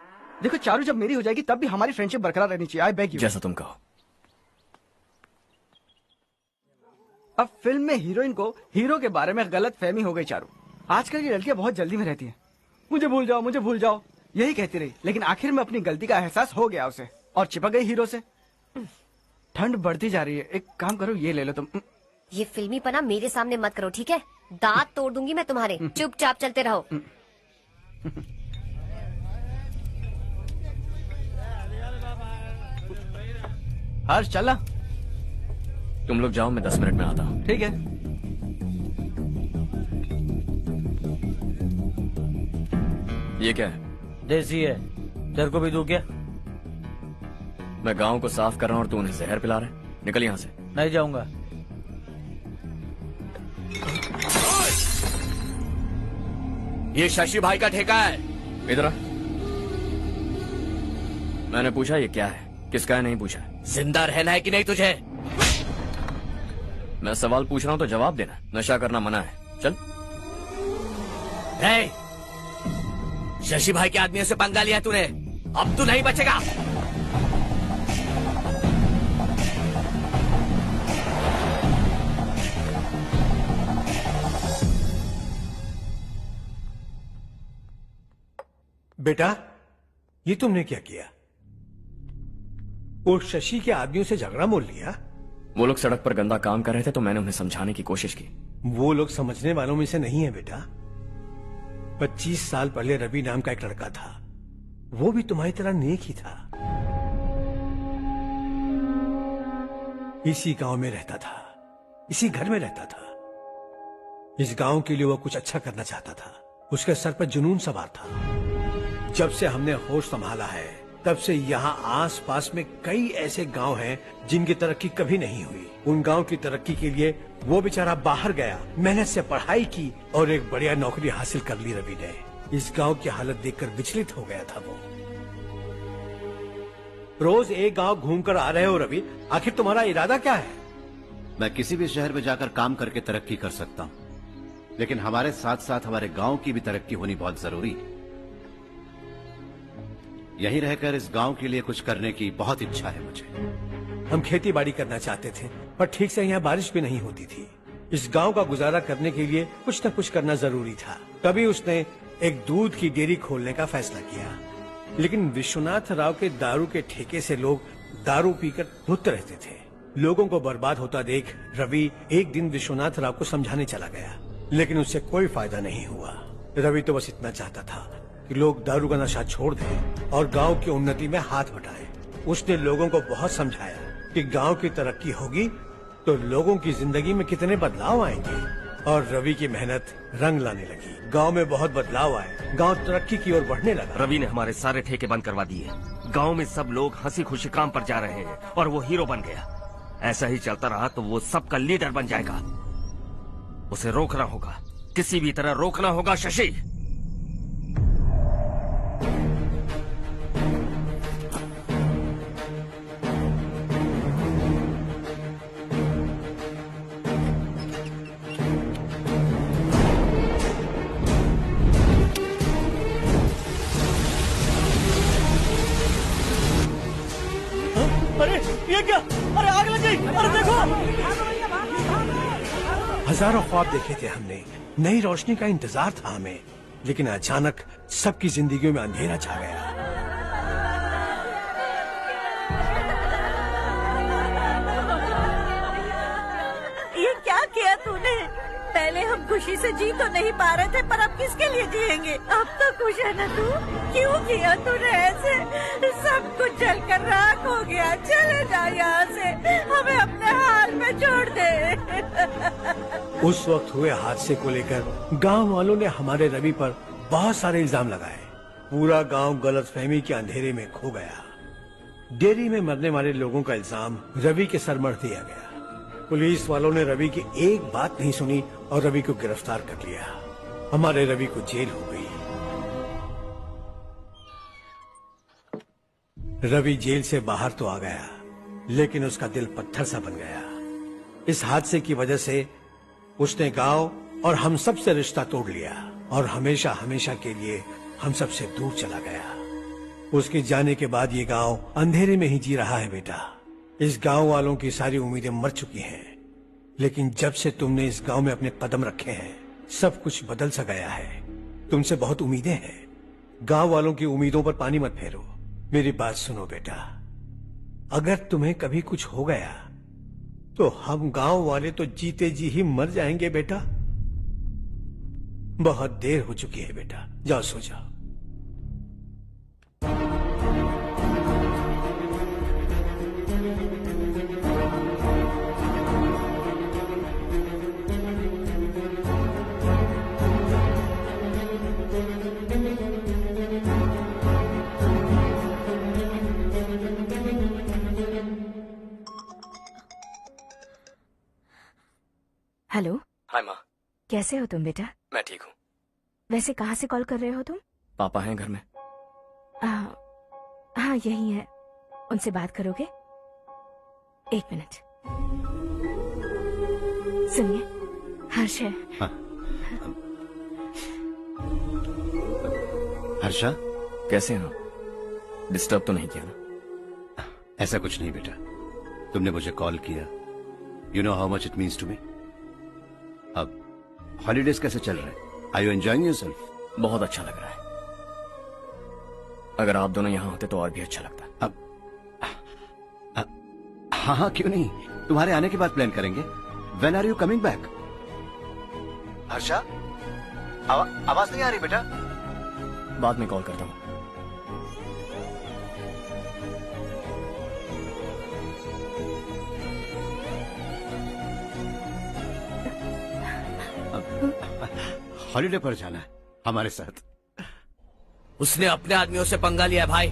देखो चारू जब मेरी हो जाएगी तब भी हमारी फ्रेंडशिप बरकरार रहनी चाहिए। I beg you. जैसा तुम कहो। अब फिल्म में हीरोइन को हीरो के बारे में गलत फहमी हो गई चारू। आजकल की लड़कियां बहुत जल्दी में रहती हैं। मुझे भूल जाओ, मुझे भूल जाओ, यही कहती रही, लेकिन आखिर में अपनी गलती का एहसास हो गया उसे और चिपक गई हीरो से। ठंड बढ़ती जा रही है, एक काम करो ये ले लो तुम। ये फिल्मी पना मेरे सामने मत करो, ठीक है? दांत तोड़ दूंगी मैं तुम्हारे। चुपचाप चलते रहो। हर्ष चला। तुम लोग जाओ, मैं 10 मिनट में आता हूँ। ठीक है। ये क्या है? देसी है। तेरे को भी दूं क्या? मैं गांव को साफ कर रहा हूँ और तू उन्हें जहर पिला रहा है। निकल यहाँ से। नहीं जाऊंगा। ये शशि भाई का ठेका है। इधर आ। मैंने पूछा ये क्या है, किसका है नहीं पूछा। जिंदा रहना है कि नहीं तुझे? मैं सवाल पूछ रहा हूँ तो जवाब देना। नशा करना मना है। चल। शशि भाई के आदमियों से पंगा लिया तूने, अब तू नहीं बचेगा। बेटा, ये तुमने क्या किया? वो शशि के आदमियों से झगड़ा मोल लिया? वो लोग सड़क पर गंदा काम कर रहे थे तो मैंने उन्हें समझाने की कोशिश की। वो लोग समझने वालों में से नहीं है बेटा। 25 साल पहले रवि नाम का एक लड़का था, वो भी तुम्हारी तरह नेक ही था। इसी गांव में रहता था, इसी घर में रहता था। इस गांव के लिए वो कुछ अच्छा करना चाहता था। उसके सर पर जुनून सवार था। जब से हमने होश संभाला है तब से यहाँ आस पास में कई ऐसे गांव हैं जिनकी तरक्की कभी नहीं हुई। उन गांव की तरक्की के लिए वो बेचारा बाहर गया, मेहनत से पढ़ाई की और एक बढ़िया नौकरी हासिल कर ली रवि ने। इस गांव की हालत देखकर विचलित हो गया था वो। रोज एक गांव घूमकर आ रहे हो रवि, आखिर तुम्हारा इरादा क्या है? मैं किसी भी शहर में जाकर काम करके तरक्की कर सकता हूँ, लेकिन हमारे साथ साथ हमारे गांव की भी तरक्की होनी बहुत जरूरी है। यहीं रहकर इस गांव के लिए कुछ करने की बहुत इच्छा है मुझे। हम खेती बाड़ी करना चाहते थे, पर ठीक से यहाँ बारिश भी नहीं होती थी। इस गांव का गुजारा करने के लिए कुछ न कुछ करना जरूरी था। तभी उसने एक दूध की डेयरी खोलने का फैसला किया। लेकिन विश्वनाथ राव के दारू के ठेके से लोग दारू पीकर धुत रहते थे। लोगों को बर्बाद होता देख रवि एक दिन विश्वनाथ राव को समझाने चला गया, लेकिन उससे कोई फायदा नहीं हुआ। रवि तो बस इतना चाहता था कि लोग दारू का नशा छोड़ दें और गांव की उन्नति में हाथ बटाएं। उसने लोगों को बहुत समझाया कि गांव की तरक्की होगी तो लोगों की जिंदगी में कितने बदलाव आएंगे, और रवि की मेहनत रंग लाने लगी। गांव में बहुत बदलाव आए, गांव तरक्की की ओर बढ़ने लगा। रवि ने हमारे सारे ठेके बंद करवा दिए। गांव में सब लोग हंसी खुशी काम पर जा रहे हैं और वो हीरो बन गया। ऐसा ही चलता रहा तो वो सबका लीडर बन जाएगा। उसे रोकना होगा, किसी भी तरह रोकना होगा शशि। अरे ये क्या? अरे आग लग गई! अरे देखो! हजारों ख्वाब देखे थे हमने, नई रोशनी का इंतजार था हमें, लेकिन अचानक सबकी जिंदगियों में अंधेरा छा गया। ये क्या किया तूने? पहले हम खुशी से जी तो नहीं पा रहे थे, पर अब किसके लिए जिएंगे? अब तो खुश है ना तू? क्यों किया तूने ऐसे? सब कुछ जलकर राख हो गया। चले जा यहाँ से, हमें अपने हाल में छोड़ दे। उस वक्त हुए हादसे को लेकर गांव वालों ने हमारे रवि पर बहुत सारे इल्जाम लगाए। पूरा गांव गलतफहमी के अंधेरे में खो गया। डेयरी में मरने वाले लोगों का इल्जाम रवि के सर मढ़ दिया गया। पुलिस वालों ने रवि की एक बात नहीं सुनी और रवि को गिरफ्तार कर लिया। हमारे रवि को जेल हो गई। रवि जेल से बाहर तो आ गया, लेकिन उसका दिल पत्थर सा बन गया। इस हादसे की वजह से उसने गांव और हम सब से रिश्ता तोड़ लिया और हमेशा हमेशा के लिए हम सब से दूर चला गया। उसके जाने के बाद ये गांव अंधेरे में ही जी रहा है बेटा। इस गांव वालों की सारी उम्मीदें मर चुकी हैं, लेकिन जब से तुमने इस गांव में अपने कदम रखे हैं सब कुछ बदल सा गया है। तुमसे बहुत उम्मीदें हैं। गांव वालों की उम्मीदों पर पानी मत फेरो। मेरी बात सुनो बेटा, अगर तुम्हें कभी कुछ हो गया तो हम गांव वाले तो जीते जी ही मर जाएंगे बेटा। बहुत देर हो चुकी है बेटा, जाओ सो जाओ। हेलो। हाय माँ। कैसे हो तुम बेटा? मैं ठीक हूँ। वैसे कहाँ से कॉल कर रहे हो तुम? पापा हैं घर में? हाँ यही है। उनसे बात करोगे? एक मिनट सुनिए, हर्ष है। हाँ। हर्षा कैसे हैं आप? डिस्टर्ब तो नहीं किया ना? ऐसा कुछ नहीं बेटा, तुमने मुझे कॉल किया। You know how much it means to me. अब हॉलीडेज कैसे चल रहे हैं? Are you enjoying yourself? बहुत अच्छा लग रहा है। अगर आप दोनों यहाँ होते तो और भी अच्छा लगता। अब हाँ हाँ क्यों नहीं, तुम्हारे आने के बाद प्लान करेंगे। When are you coming back? Harsha आवाज नहीं आ रही बेटा। बाद में कॉल करता हूँ। हॉलीडे पर जाना है हमारे साथ। उसने अपने आदमियों से पंगा लिया भाई,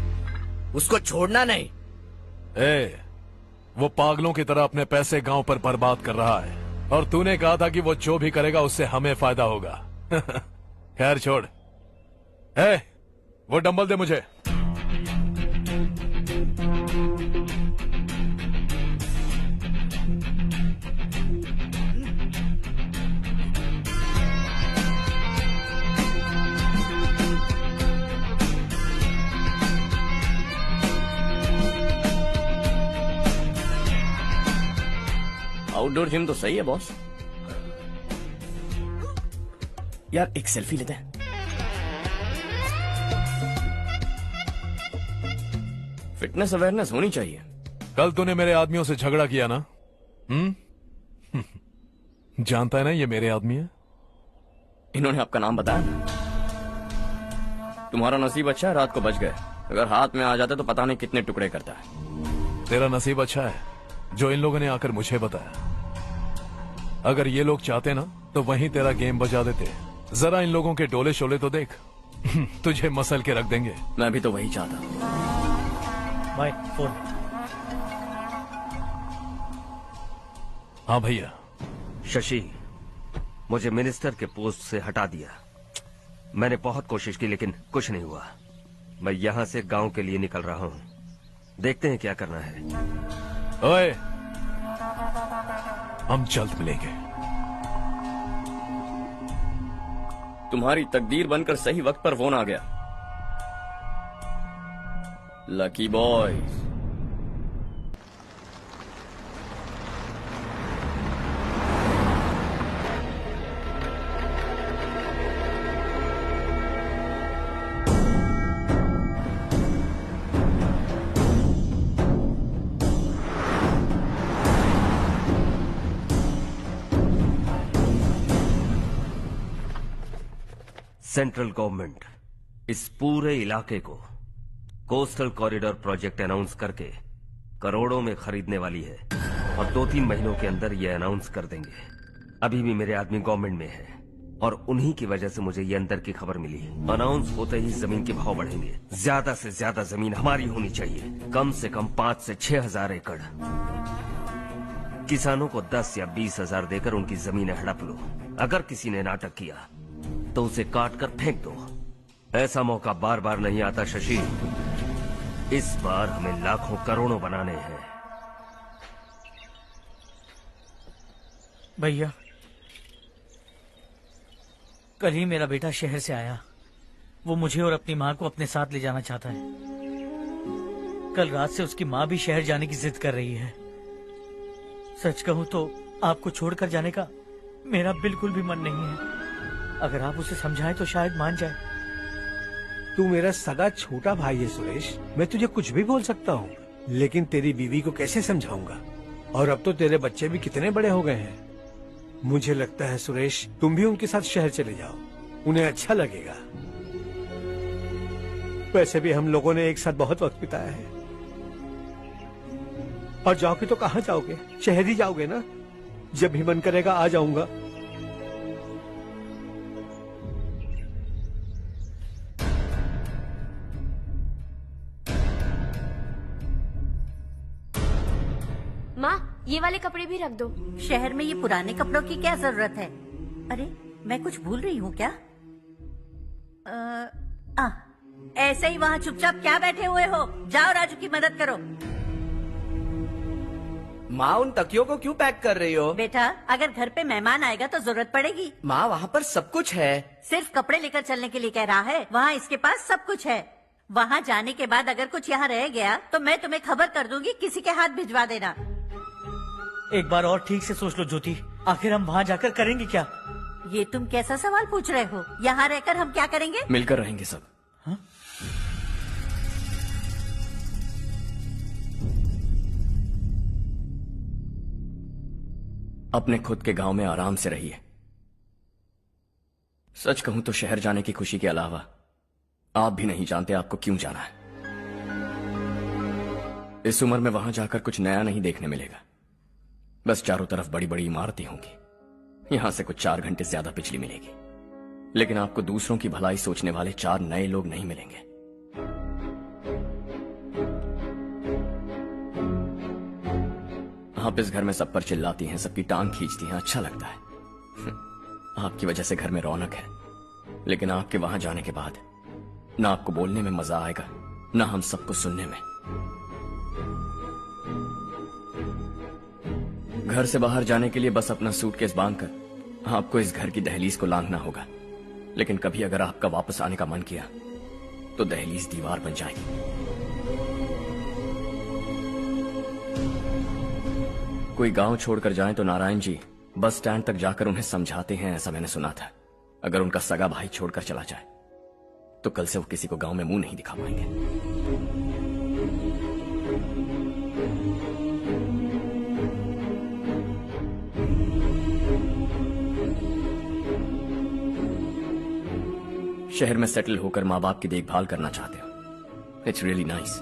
उसको छोड़ना नहीं। वो पागलों की तरह अपने पैसे गांव पर बर्बाद कर रहा है और तूने कहा था कि वो जो भी करेगा उससे हमें फायदा होगा। खैर छोड़। वो डंबल दे मुझे। आउटडोर जिम तो सही है बॉस। यार एक सेल्फी लेते हैं। फिटनेस अवेयरनेस होनी चाहिए। कल तूने मेरे आदमियों से झगड़ा किया ना? जानता है ना ये मेरे आदमी है। इन्होंने आपका नाम बताया? तुम्हारा नसीब अच्छा है रात को बच गए, अगर हाथ में आ जाते तो पता नहीं कितने टुकड़े करता है। तेरा नसीब अच्छा है जो इन लोगों ने आकर मुझे बताया। अगर ये लोग चाहते ना तो वहीं तेरा गेम बजा देते। जरा इन लोगों के डोले शोले तो देख। तुझे मसल के रख देंगे। मैं भी तो वही चाहता। भाई फोन। हाँ भैया। शशि, मुझे मिनिस्टर के पोस्ट से हटा दिया। मैंने बहुत कोशिश की लेकिन कुछ नहीं हुआ। मैं यहाँ से गांव के लिए निकल रहा हूँ। देखते हैं क्या करना है। ओए, हम जल्द मिलेंगे। तुम्हारी तकदीर बनकर सही वक्त पर फोन आ गया। Lucky boys. सेंट्रल गवर्नमेंट इस पूरे इलाके को कोस्टल कॉरिडोर प्रोजेक्ट अनाउंस करके करोड़ों में खरीदने वाली है और 2-3 महीनों के अंदर ये अनाउंस कर देंगे। अभी भी मेरे आदमी गवर्नमेंट में है और उन्हीं की वजह से मुझे ये अंदर की खबर मिली। अनाउंस होते ही जमीन के भाव बढ़ेंगे। ज्यादा से ज्यादा जमीन हमारी होनी चाहिए, कम से कम 5 से 6 हजार एकड़। किसानों को 10 या 20 हजार देकर उनकी जमीनें हड़प लो। अगर किसी ने नाटक किया तो उसे काट कर फेंक दो। ऐसा मौका बार बार नहीं आता शशि। इस बार हमें लाखों करोड़ों बनाने हैं। भैया, कल ही मेरा बेटा शहर से आया। वो मुझे और अपनी माँ को अपने साथ ले जाना चाहता है। कल रात से उसकी माँ भी शहर जाने की जिद कर रही है। सच कहूँ तो आपको छोड़कर जाने का मेरा बिल्कुल भी मन नहीं है। अगर आप उसे समझाएं तो शायद मान जाए। तू मेरा सगा छोटा भाई है सुरेश, मैं तुझे कुछ भी बोल सकता हूँ, लेकिन तेरी बीवी को कैसे समझाऊंगा? और अब तो तेरे बच्चे भी कितने बड़े हो गए हैं। मुझे लगता है सुरेश, तुम भी उनके साथ शहर चले जाओ, उन्हें अच्छा लगेगा। वैसे भी हम लोगों ने एक साथ बहुत वक्त बिताया है। और जाओगे तो कहाँ जाओगे? शहर ही जाओगे ना? जब भी मन करेगा आ जाऊंगा। माँ, ये वाले कपड़े भी रख दो। शहर में ये पुराने कपड़ों की क्या जरूरत है? अरे, मैं कुछ भूल रही हूँ क्या? ऐसे ही वहाँ चुपचाप क्या बैठे हुए हो? जाओ राजू की मदद करो। माँ, उन तकियों को क्यों पैक कर रही हो? बेटा, अगर घर पे मेहमान आएगा तो जरूरत पड़ेगी। माँ, वहाँ पर सब कुछ है। सिर्फ कपड़े लेकर चलने के लिए कह रहा है? वहाँ इसके पास सब कुछ है। वहाँ जाने के बाद अगर कुछ यहाँ रह गया तो मैं तुम्हें खबर कर दूंगी, किसी के हाथ भिजवा देना। एक बार और ठीक से सोच लो ज्योति, आखिर हम वहाँ जाकर करेंगे क्या? ये तुम कैसा सवाल पूछ रहे हो? यहाँ रहकर हम क्या करेंगे? मिलकर रहेंगे सब। हाँ? अपने खुद के गांव में आराम से रहिए। सच कहूं तो शहर जाने की खुशी के अलावा आप भी नहीं जानते आपको क्यों जाना है। इस उम्र में वहां जाकर कुछ नया नहीं देखने मिलेगा। बस चारों तरफ बड़ी बड़ी इमारतें होंगी। यहां से कुछ 4 घंटे ज्यादा बिजली मिलेगी, लेकिन आपको दूसरों की भलाई सोचने वाले 4 नए लोग नहीं मिलेंगे। आप इस घर में सब पर चिल्लाती हैं, सबकी टांग खींचती हैं, अच्छा लगता है। आपकी वजह से घर में रौनक है, लेकिन आपके वहां जाने के बाद ना आपको बोलने में मजा आएगा, ना हम सबको सुनने में। घर से बाहर जाने के लिए बस अपना सूटकेस बांधकर आपको इस घर की दहलीज को लांघना होगा। लेकिन कभी अगर आपका वापस आने का मन किया तो दहलीज दीवार बन जाएगी। कोई गांव छोड़कर जाएं तो नारायण जी बस स्टैंड तक जाकर उन्हें समझाते हैं, ऐसा मैंने सुना था। अगर उनका सगा भाई छोड़कर चला जाए तो कल से वो किसी को गांव में मुंह नहीं दिखा पाएंगे। शहर में सेटल होकर माँ बाप की देखभाल करना चाहते हो, इट्स रियली नाइस।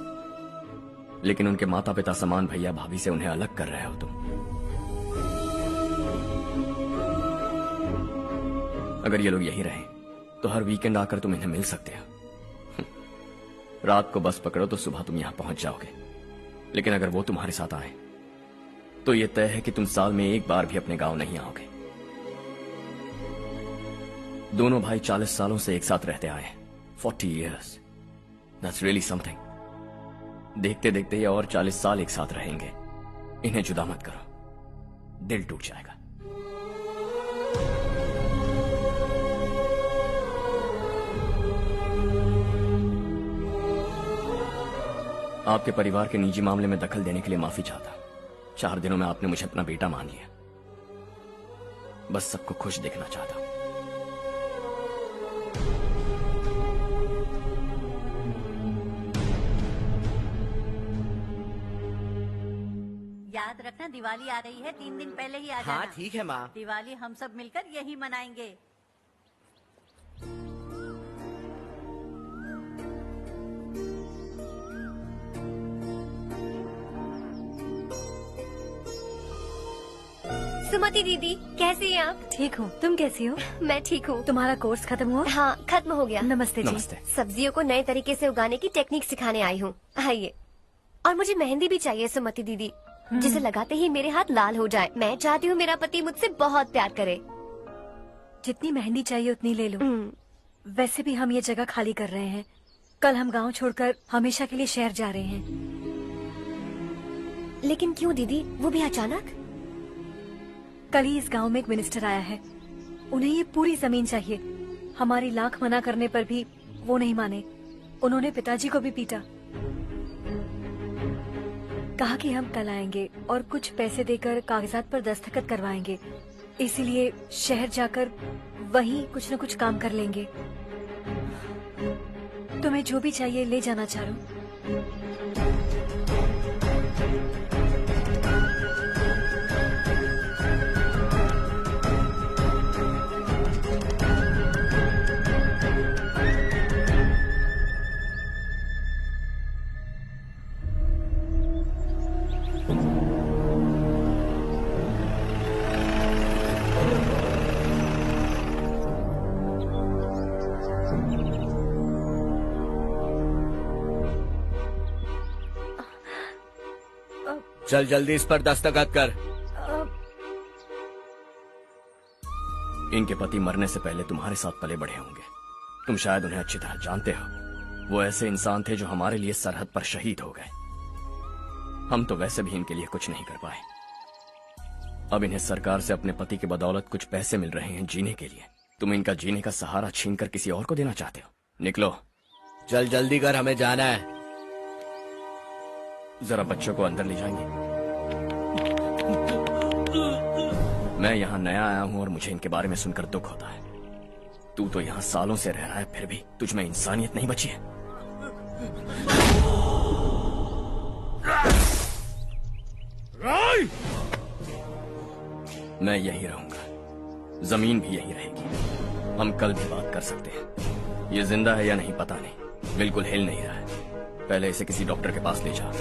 लेकिन उनके माता पिता समान भैया भाभी से उन्हें अलग कर रहे हो तुम। अगर ये लोग यहीं रहें तो हर वीकेंड आकर तुम इन्हें मिल सकते हो। रात को बस पकड़ो तो सुबह तुम यहां पहुंच जाओगे। लेकिन अगर वो तुम्हारे साथ आए तो ये तय है कि तुम साल में एक बार भी अपने गांव नहीं आओगे। दोनों भाई 40 सालों से एक साथ रहते आए, 40 years, that's really something। देखते देखते ये और 40 साल एक साथ रहेंगे। इन्हें जुदा मत करो, दिल टूट जाएगा। आपके परिवार के निजी मामले में दखल देने के लिए माफी चाहता। 4 दिनों में आपने मुझे अपना बेटा मान लिया। बस सबको खुश देखना चाहता। याद रखना, दिवाली आ रही है, 3 दिन पहले ही आ जाना। हाँ ठीक है माँ। दिवाली हम सब मिलकर यही मनाएंगे। सुमति दीदी, कैसी हैं आप? ठीक हूँ, तुम कैसी हो? मैं ठीक हूँ। तुम्हारा कोर्स खत्म हुआ? हाँ, खत्म हो गया। नमस्ते जी। नमस्ते। सब्जियों को नए तरीके से उगाने की टेक्निक सिखाने आई हूँ। आइए। और मुझे मेहंदी भी चाहिए सुमति दीदी, जिसे लगाते ही मेरे हाथ लाल हो जाए। मैं चाहती हूँ मेरा पति मुझसे बहुत प्यार करे। जितनी मेहंदी चाहिए उतनी ले लो। वैसे भी हम ये जगह खाली कर रहे हैं। कल हम गांव छोड़कर हमेशा के लिए शहर जा रहे हैं। लेकिन क्यों दीदी, वो भी अचानक? कल ही इस गांव में एक मिनिस्टर आया है, उन्हें ये पूरी जमीन चाहिए। हमारी लाख मना करने पर भी वो नहीं माने। उन्होंने पिताजी को भी पीटा। कहा कि हम कल आएंगे और कुछ पैसे देकर कागजात पर दस्तखत करवाएंगे। इसीलिए शहर जाकर वहीं कुछ न कुछ काम कर लेंगे। तुम्हें जो भी चाहिए ले जाना चारू। चल जल्दी इस पर दस्तखत कर। इनके पति मरने से पहले तुम्हारे साथ पले बढ़े होंगे। तुम शायद उन्हें अच्छी तरह जानते हो। वो ऐसे इंसान थे जो हमारे लिए सरहद पर शहीद हो गए। हम तो वैसे भी इनके लिए कुछ नहीं कर पाए। अब इन्हें सरकार से अपने पति की बदौलत कुछ पैसे मिल रहे हैं जीने के लिए। तुम इनका जीने का सहारा छीनकर किसी और को देना चाहते हो। निकलो। चल जल्दी कर, हमें जाना है। जरा बच्चों को अंदर ले जाएंगे। मैं यहाँ नया आया हूँ और मुझे इनके बारे में सुनकर दुख होता है। तू तो यहाँ सालों से रह रहा है, फिर भी तुझ में इंसानियत नहीं बची है। मैं यही रहूंगा, जमीन भी यही रहेगी। हम कल भी बात कर सकते हैं। ये जिंदा है या नहीं पता नहीं, बिल्कुल हिल नहीं रहा है। पहले इसे किसी डॉक्टर के पास ले जा।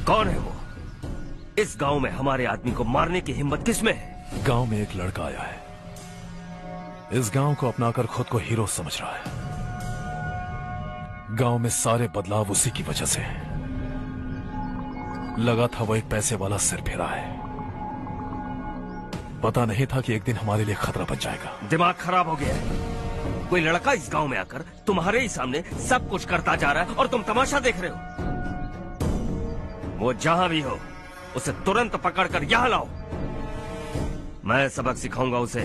कौन है वो? इस गांव में हमारे आदमी को मारने की हिम्मत किसमें है? गांव में एक लड़का आया है, इस गांव को अपनाकर खुद को हीरो समझ रहा है। गांव में सारे बदलाव उसी की वजह से हैं। लगा था वो एक पैसे वाला सिरफिरा है। पता नहीं था कि एक दिन हमारे लिए खतरा बन जाएगा। दिमाग खराब हो गया है। कोई लड़का इस गांव में आकर तुम्हारे ही सामने सब कुछ करता जा रहा है और तुम तमाशा देख रहे हो। वो जहां भी हो उसे तुरंत पकड़कर यहां लाओ। मैं सबक सिखाऊंगा उसे।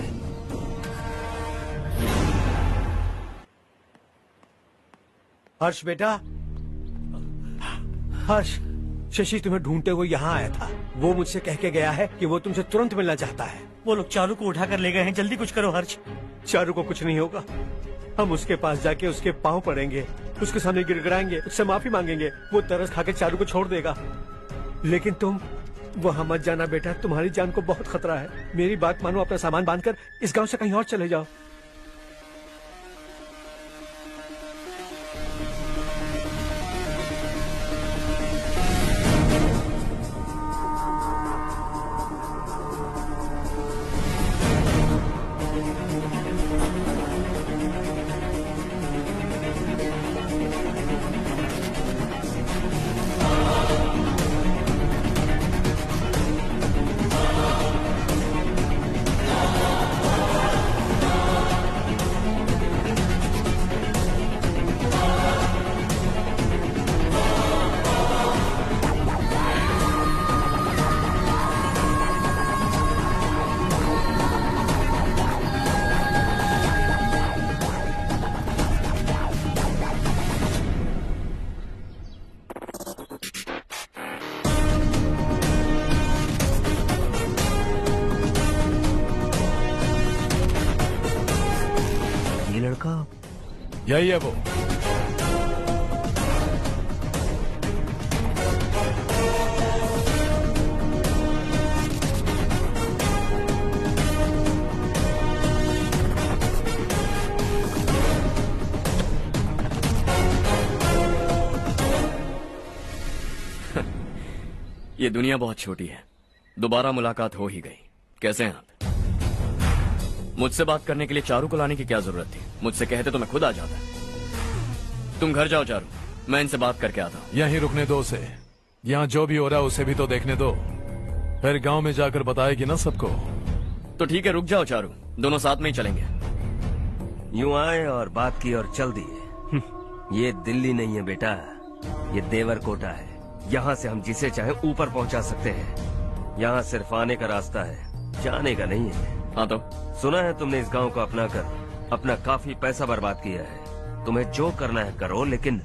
हर्ष बेटा, हर्ष, शशि तुम्हें ढूंढते हुए यहाँ आया था। वो मुझसे कह के गया है कि वो तुमसे तुरंत मिलना चाहता है। वो लोग चारू को उठाकर ले गए हैं, जल्दी कुछ करो हर्ष। चारू को कुछ नहीं होगा। हम उसके पास जाके उसके पांव पड़ेंगे, उसके सामने गिड़गिड़ाएंगे, उससे माफी मांगेंगे। वो तरस खा के चारू को छोड़ देगा। लेकिन तुम वहां मत जाना बेटा, तुम्हारी जान को बहुत खतरा है। मेरी बात मानो, अपना सामान बांधकर इस गांव से कहीं और चले जाओ। यही है वो। ये दुनिया बहुत छोटी है। दोबारा मुलाकात हो ही गई। कैसे हैं आप? मुझसे बात करने के लिए चारू को लाने की क्या जरूरत थी? मुझसे कहते तो मैं खुद आ जाता। तुम घर जाओ चारू, मैं इनसे बात करके आता हूँ। यहीं रुकने दो उसे। यहाँ जो भी हो रहा है उसे भी तो देखने दो, फिर गांव में जाकर बताएगी ना सबको। तो ठीक है, रुक जाओ चारू, दोनों साथ में ही चलेंगे। यूं आए और बात की और चल दिए। ये दिल्ली नहीं है बेटा, ये देवर कोटा है। यहाँ से हम जिसे चाहे ऊपर पहुँचा सकते हैं। यहाँ सिर्फ आने का रास्ता है, जाने का नहीं है। हाँ तो सुना है तुमने इस गांव को अपना कर अपना काफी पैसा बर्बाद किया है। तुम्हें जो करना है करो, लेकिन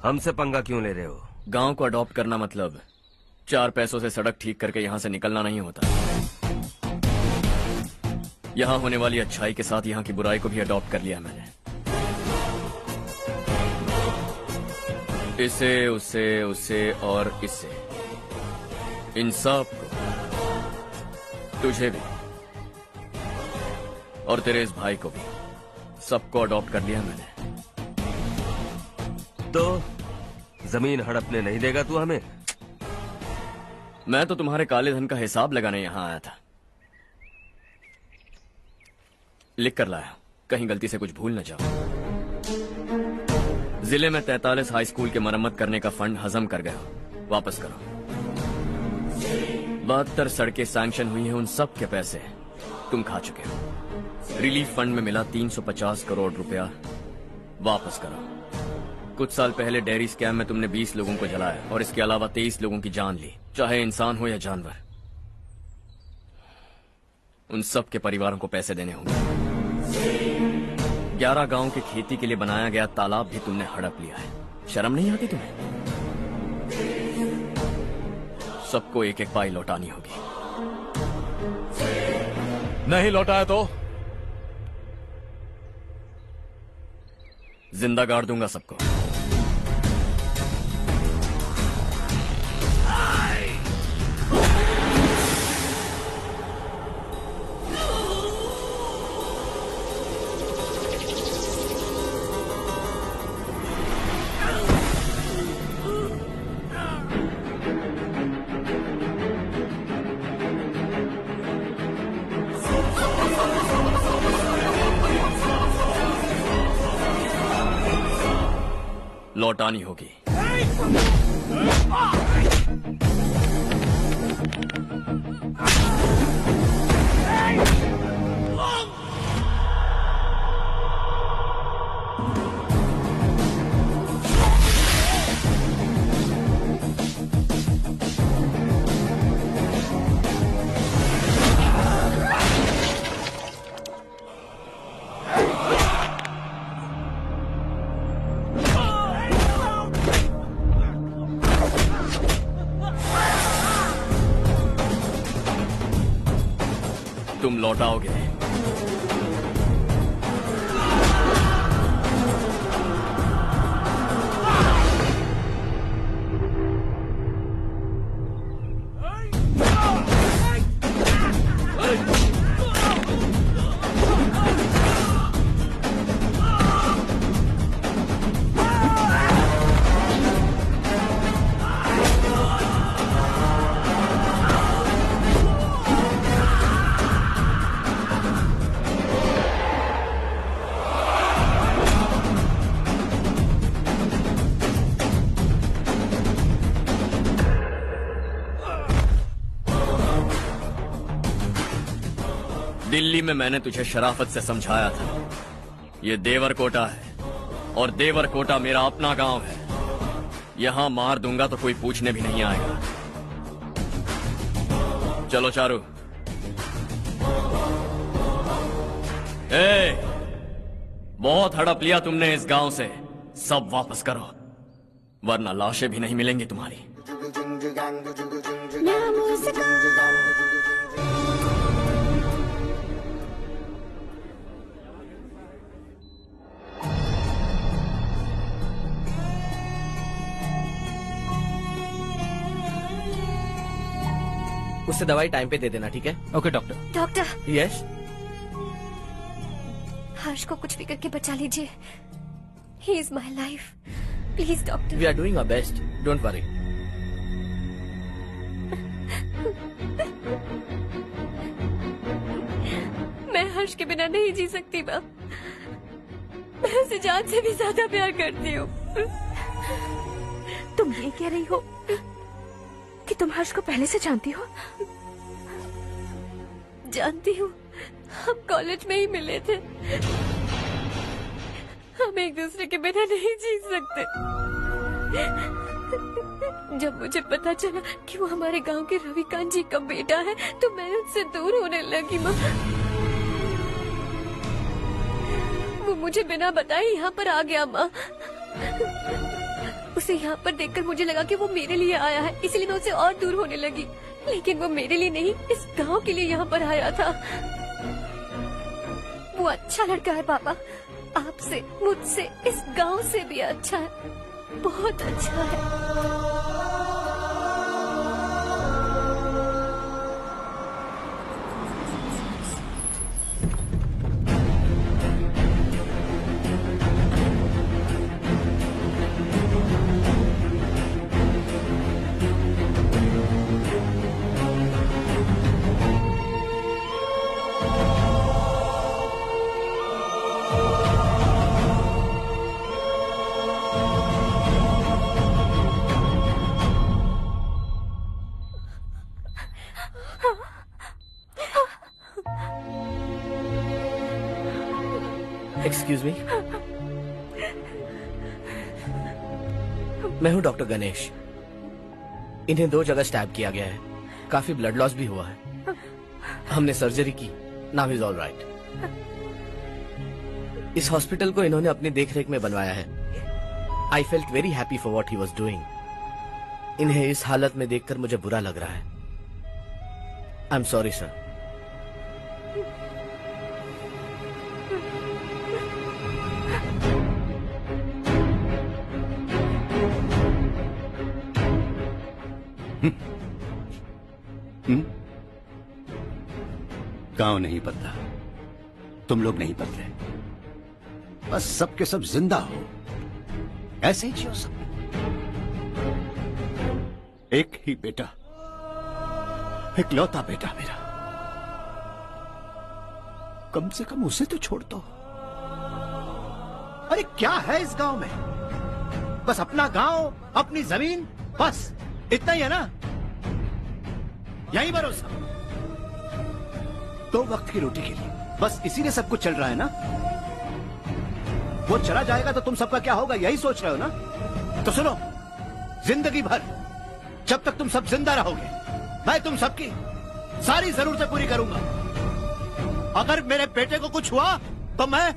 हमसे पंगा क्यों ले रहे हो? गांव को अडॉप्ट करना मतलब 4 पैसों से सड़क ठीक करके यहाँ से निकलना नहीं होता। यहाँ होने वाली अच्छाई के साथ यहाँ की बुराई को भी अडॉप्ट कर लिया मैंने। इसे, उसे, उसे और इससे, इन सब को, तुझे भी और तेरे इस भाई को भी, सबको अडॉप्ट कर लिया मैंने। तो जमीन हड़पने नहीं देगा तू हमें? मैं तो तुम्हारे काले धन का हिसाब लगाने यहाँ आया था। लिख कर लाया, कहीं गलती से कुछ भूल न जाओ। जिले में 43 हाई स्कूल के मरम्मत करने का फंड हजम कर गया, वापस करो। 72 सड़कें सैंक्शन हुई हैं, उन सब के पैसे तुम खा चुके हो। रिलीफ फंड में मिला 350 करोड़ रुपया, वापस करो। कुछ साल पहले डेयरी स्कैम में तुमने 20 लोगों को जलाया और इसके अलावा 23 लोगों की जान ली, चाहे इंसान हो या जानवर। उन सब के परिवारों को पैसे देने होंगे। 11 गांव के खेती के लिए बनाया गया तालाब भी तुमने हड़प लिया है। शर्म नहीं आती तुम्हें? सबको एक एक पाई लौटानी होगी। नहीं लौटाया तो जिंदा गाड़ दूंगा सबको। लौटानी होगी। तुम लौटाओगे। दिल्ली में मैंने तुझे शराफत से समझाया था, ये देवर कोटा है और देवर कोटा मेरा अपना गांव है। यहां मार दूंगा तो कोई पूछने भी नहीं आएगा। चलो चारू। बहुत हड़प लिया तुमने इस गांव से, सब वापस करो वरना लाशें भी नहीं मिलेंगी तुम्हारी। उससे दवाई टाइम पे दे देना, ठीक है? Okay doctor. Doctor. Yes. Harsh को कुछ भी करके बचा लीजिए। He is my life, please doctor. We are doing our best, don't worry. मैं हर्ष के बिना नहीं जी सकती माँ। मैं उसे जान से भी ज्यादा प्यार करती हूँ। तुम ये कह रही हो कि तुम हर्ष को पहले से जानती हो? जानती हूँ, हम कॉलेज में ही मिले थे। हम एक दूसरे के बिना नहीं जी सकते। जब मुझे पता चला कि वो हमारे गांव के रविकांत जी का बेटा है तो मैं उनसे दूर होने लगी। माँ, वो मुझे बिना बताए यहाँ पर आ गया। माँ, उसे यहाँ पर देखकर मुझे लगा कि वो मेरे लिए आया है, इसलिए मैं उससे और दूर होने लगी। लेकिन वो मेरे लिए नहीं, इस गांव के लिए यहाँ पर आया था। वो अच्छा लड़का है पापा, आपसे, मुझसे, इस गांव से भी अच्छा है, बहुत अच्छा है। एक्सक्यूज मी, मैं हूं डॉक्टर गणेश। इन्हें 2 जगह स्टैब किया गया है, काफी ब्लड लॉस भी हुआ है। हमने सर्जरी की, नाउ इज ऑल राइट। इस हॉस्पिटल को इन्होंने अपनी देखरेख में बनवाया है। I felt very happy for what he was doing. इन्हें इस हालत में देखकर मुझे बुरा लग रहा है। I am sorry sir. गांव नहीं बदला, तुम लोग नहीं बदले, बस सबके सब जिंदा हो, ऐसे ही जियो सब। एक ही बेटा, इकलौता बेटा मेरा, कम से कम उसे तो छोड़ दो। अरे क्या है इस गांव में? बस अपना गांव, अपनी जमीन, बस इतना ही है ना? यही भरोसा, 2 वक्त की रोटी के लिए, बस इसीलिए सब कुछ चल रहा है ना? वो चला जाएगा तो तुम सबका क्या होगा, यही सोच रहे हो ना? तो सुनो, जिंदगी भर जब तक तुम सब जिंदा रहोगे, मैं तुम सबकी सारी जरूरतें पूरी करूंगा। अगर मेरे बेटे को कुछ हुआ तो मैं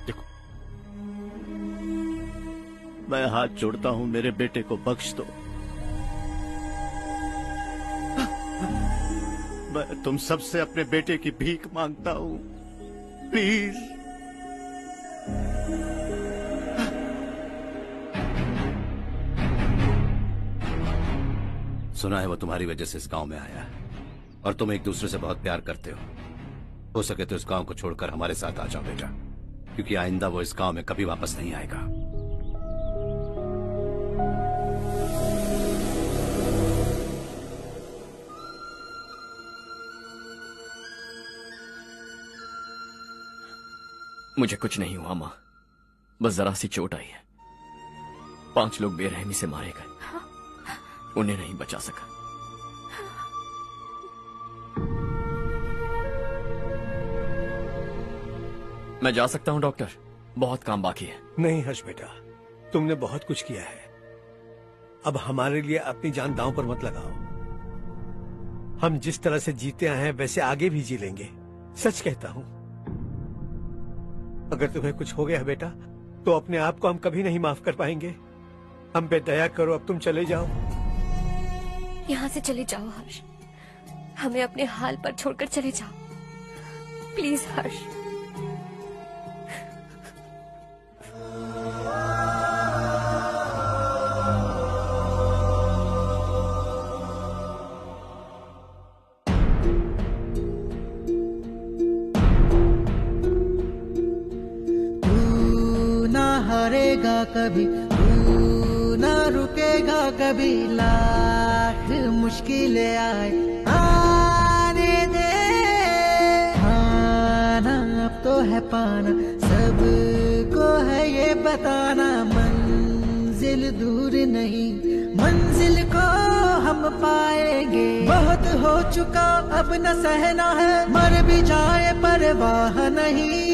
देखो, मैं हाथ जोड़ता हूं, मेरे बेटे को बख्श दो। मैं तुम सबसे अपने बेटे की भीख मांगता हूं, प्लीज। सुना है वो तुम्हारी वजह से इस गांव में आया है और तुम एक दूसरे से बहुत प्यार करते हो सके तो इस गांव को छोड़कर हमारे साथ आ जाओ बेटा, क्योंकि आइंदा वो इस गांव में कभी वापस नहीं आएगा। मुझे कुछ नहीं हुआ माँ, बस जरा सी चोट आई है। 5 लोग बेरहमी से मारे गए, उन्हें नहीं बचा सका। मैं जा सकता हूँ डॉक्टर, बहुत काम बाकी है। नहीं हर्ष बेटा, तुमने बहुत कुछ किया है, अब हमारे लिए अपनी जान दांव पर मत लगाओ। हम जिस तरह से जीते आए हैं वैसे आगे भी जी लेंगे, सच कहता हूँ। अगर तुम्हें कुछ हो गया बेटा तो अपने आप को हम कभी नहीं माफ कर पाएंगे। हम पे दया करो, अब तुम चले जाओ। यहाँ से चले जाओ हर्ष, हमें अपने हाल पर छोड़कर चले जाओ, प्लीज हर्ष। हारेगा कभी, तू ना रुकेगा कभी, लाख मुश्किलें आए आने दे। खाना अब तो है पाना, सबको है ये बताना, मंजिल दूर नहीं, मंजिल को हम पाएंगे। बहुत हो चुका अब न सहना है, मर भी जाए परवाह नहीं।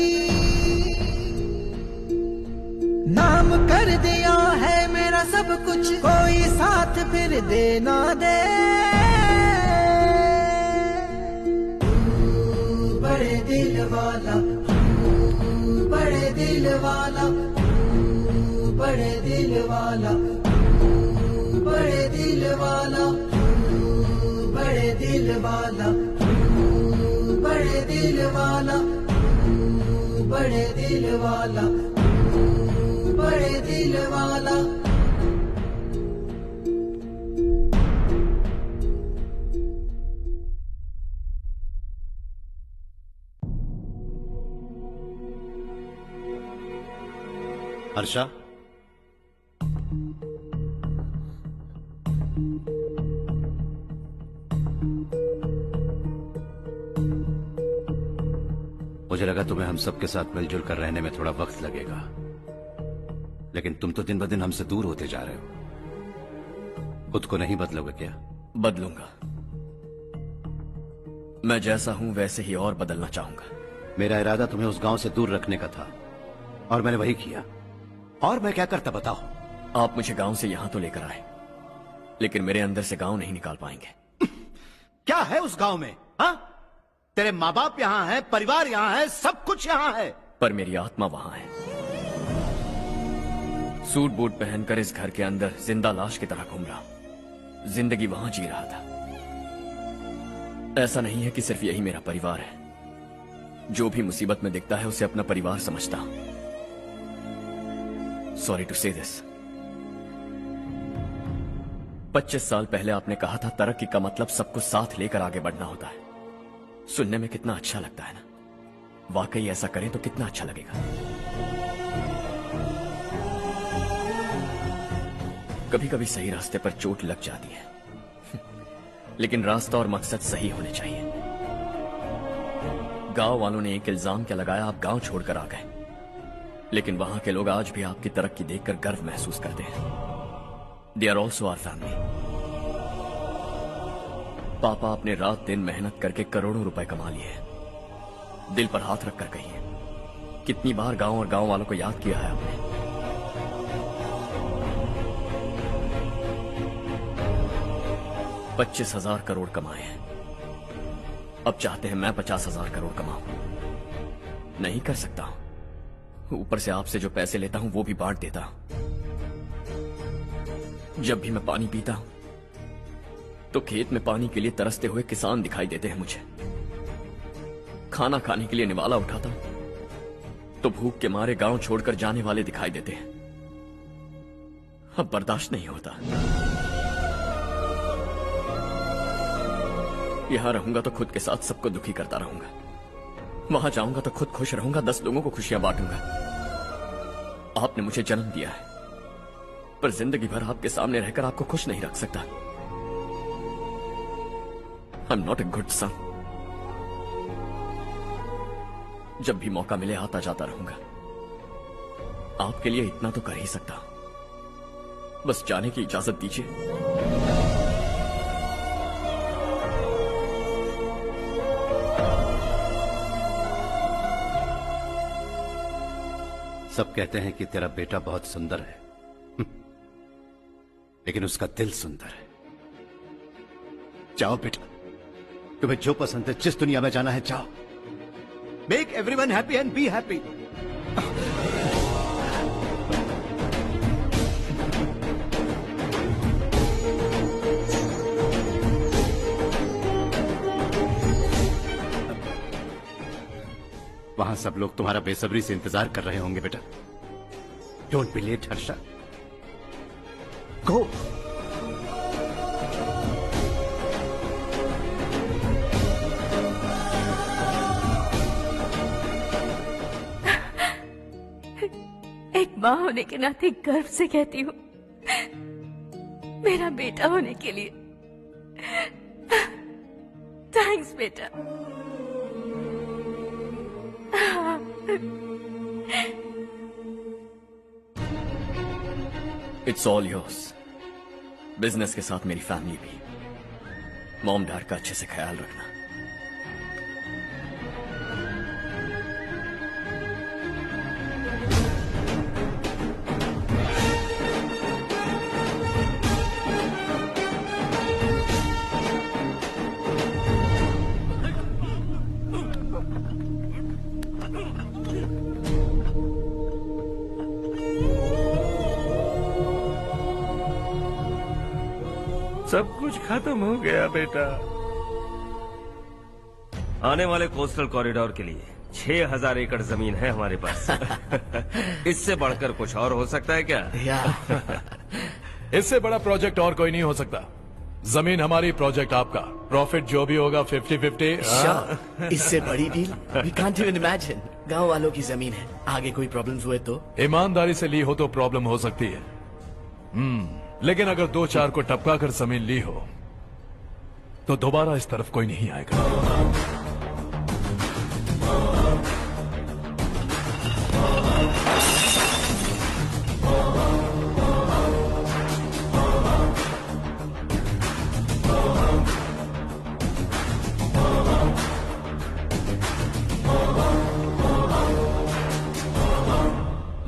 नाम कर दिया है मेरा सब कुछ, कोई साथ फिर दे ना दे। तू बड़े दिल वाला, तू बड़े दिल वाला, तू बड़े दिल वाला, तू बड़े दिल वाला, तू बड़े दिल वाला, तू बड़े दिल वाला, तू बड़े दिल वाला, बड़े दिल वाला। हर्षा, मुझे लगा तुम्हें हम सबके साथ मिलजुल कर रहने में थोड़ा वक्त लगेगा, लेकिन तुम तो दिन ब दिन हमसे दूर होते जा रहे हो। खुद को नहीं बदलोगे क्या? बदलूंगा। मैं जैसा हूं वैसे ही और बदलना चाहूंगा। मेरा इरादा तुम्हें उस गांव से दूर रखने का था और मैंने वही किया। और मैं क्या करता बताओ? आप मुझे गांव से यहां तो लेकर आए, लेकिन मेरे अंदर से गांव नहीं निकाल पाएंगे। क्या है उस गांव में? हाँ, तेरे माँ बाप यहाँ है, परिवार यहाँ है, सब कुछ यहाँ है, पर मेरी आत्मा वहां है। सूट बूट पहनकर इस घर के अंदर जिंदा लाश की तरह घूम रहा हूं। जिंदगी वहां जी रहा था। ऐसा नहीं है कि सिर्फ यही मेरा परिवार है। जो भी मुसीबत में दिखता है उसे अपना परिवार समझता हूं। सॉरी टू से दिस। 25 साल पहले आपने कहा था तरक्की का मतलब सबको साथ लेकर आगे बढ़ना होता है। सुनने में कितना अच्छा लगता है ना? वाकई ऐसा करें तो कितना अच्छा लगेगा। कभी कभी सही रास्ते पर चोट लग जाती है, लेकिन रास्ता और मकसद सही होने चाहिए। गांव वालों ने एक इल्जाम क्या लगाया, आप गांव छोड़कर आ गए, लेकिन वहां के लोग आज भी आपकी तरक्की देखकर गर्व महसूस करते हैं। They are also our family. पापा आपने रात दिन मेहनत करके करोड़ों रुपए कमा लिए। दिल पर हाथ रखकर कहिए, कितनी बार गांव और गांव वालों को याद किया है आपने? 25,000 करोड़ कमाए हैं। अब चाहते हैं मैं 50,000 करोड़ कमाऊं। नहीं कर सकता हूं। ऊपर से आपसे जो पैसे लेता हूं वो भी बांट देता हूं। जब भी मैं पानी पीता हूं तो खेत में पानी के लिए तरसते हुए किसान दिखाई देते हैं मुझे। खाना खाने के लिए निवाला उठाता हूं तो भूख के मारे गांव छोड़कर जाने वाले दिखाई देते हैं। अब बर्दाश्त नहीं होता। यहां रहूंगा तो खुद के साथ सबको दुखी करता रहूंगा। वहां जाऊंगा तो खुद खुश रहूंगा, 10 लोगों को खुशियां बांटूंगा। आपने मुझे जन्म दिया है, पर जिंदगी भर आपके सामने रहकर आपको खुश नहीं रख सकता। I am not a good son. जब भी मौका मिले आता जाता रहूंगा। आपके लिए इतना तो कर ही सकता हूं। बस जाने की इजाजत दीजिए। सब कहते हैं कि तेरा बेटा बहुत सुंदर है, लेकिन उसका दिल सुंदर है। जाओ बेटा, तुम्हें जो पसंद है, जिस दुनिया में जाना है जाओ। Make everyone happy and be happy. वहां सब लोग तुम्हारा बेसब्री से इंतजार कर रहे होंगे बेटा। डोंट बी लेट हर्षा, गो। एक माँ होने के नाते गर्व से कहती हूँ, मेरा बेटा होने के लिए थैंक्स बेटा। It's all yours. बिजनेस के साथ मेरी फैमिली भी। मॉम डैड का अच्छे से ख्याल रखना। सब कुछ खत्म हो गया बेटा। आने वाले कोस्टल कॉरिडोर के लिए 6000 एकड़ जमीन है हमारे पास। इससे बढ़कर कुछ और हो सकता है क्या? इससे बड़ा प्रोजेक्ट और कोई नहीं हो सकता। जमीन हमारी, प्रोजेक्ट आपका। प्रॉफिट जो भी होगा 50-50। इससे बड़ी deal we can't even imagine. गांव वालों की जमीन है, आगे कोई प्रॉब्लम्स हुए तो? ईमानदारी से ली हो तो प्रॉब्लम हो सकती है, लेकिन अगर 2-4 को टपका कर जमीन ली हो तो दोबारा इस तरफ कोई नहीं आएगा।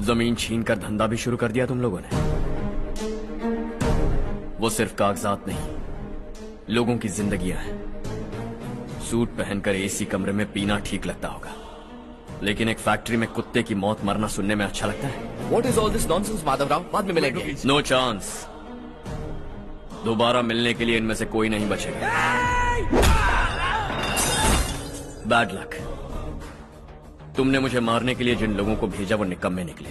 जमीन छीन कर धंधा भी शुरू कर दिया तुम लोगों ने। वो सिर्फ कागजात नहीं, लोगों की जिंदगियां हैं। सूट पहनकर एसी कमरे में पीना ठीक लगता होगा, लेकिन एक फैक्ट्री में कुत्ते की मौत मरना सुनने में अच्छा लगता है। What is all this nonsense, Madhavrao? बाद में मिलेंगे। No chance. दोबारा मिलने के लिए इनमें से कोई नहीं बचेगा। Bad luck. तुमने मुझे मारने के लिए जिन लोगों को भेजा वो निकम्मे निकले।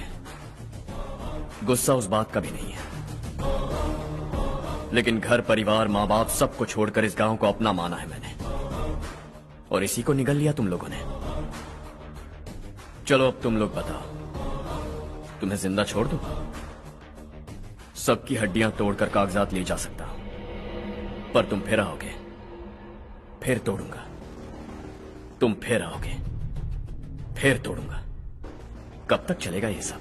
गुस्सा उस बात का भी नहीं है, लेकिन घर परिवार माँ बाप सबको छोड़कर इस गांव को अपना माना है मैंने, और इसी को निगल लिया तुम लोगों ने। चलो अब तुम लोग बताओ, तुम्हें जिंदा छोड़ दूं? सबकी हड्डियां तोड़कर कागजात ले जा सकता हूं, पर तुम फिर आओगे, फिर तोड़ूंगा। तुम फिर आओगे, फिर तोड़ूंगा। कब तक चलेगा ये सब?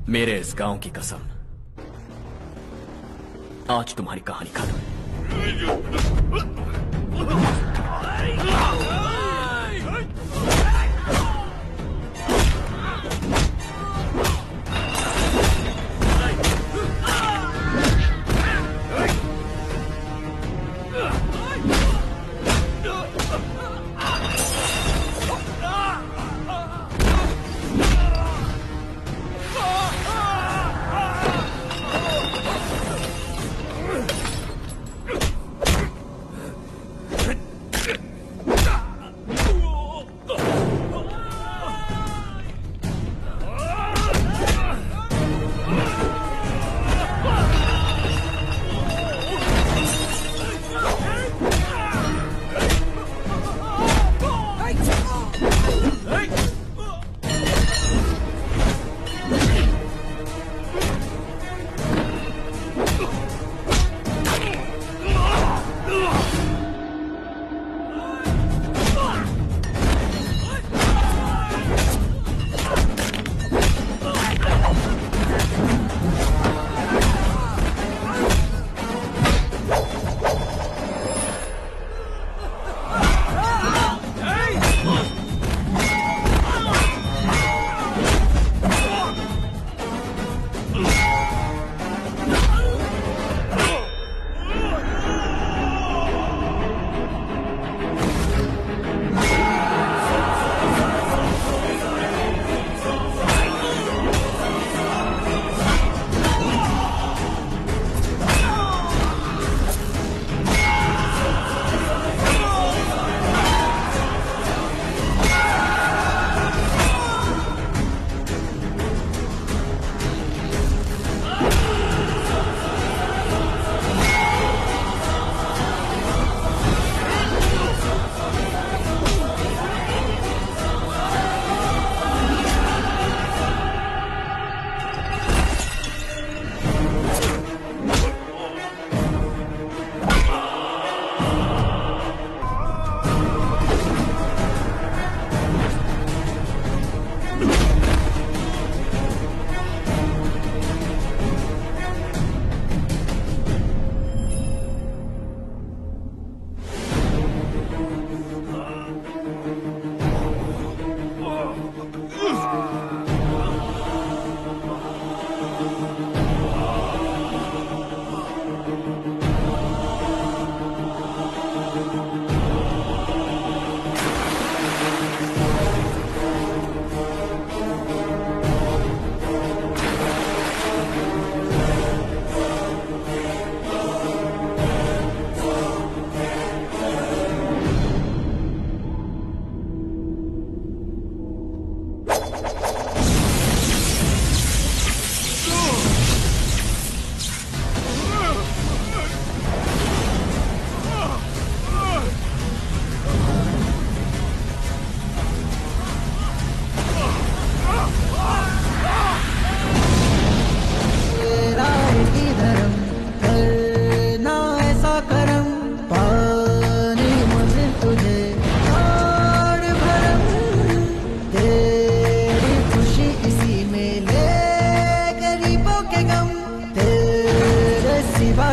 मेरे इस गांव की कसम, आज तुम्हारी कहानी खत्म।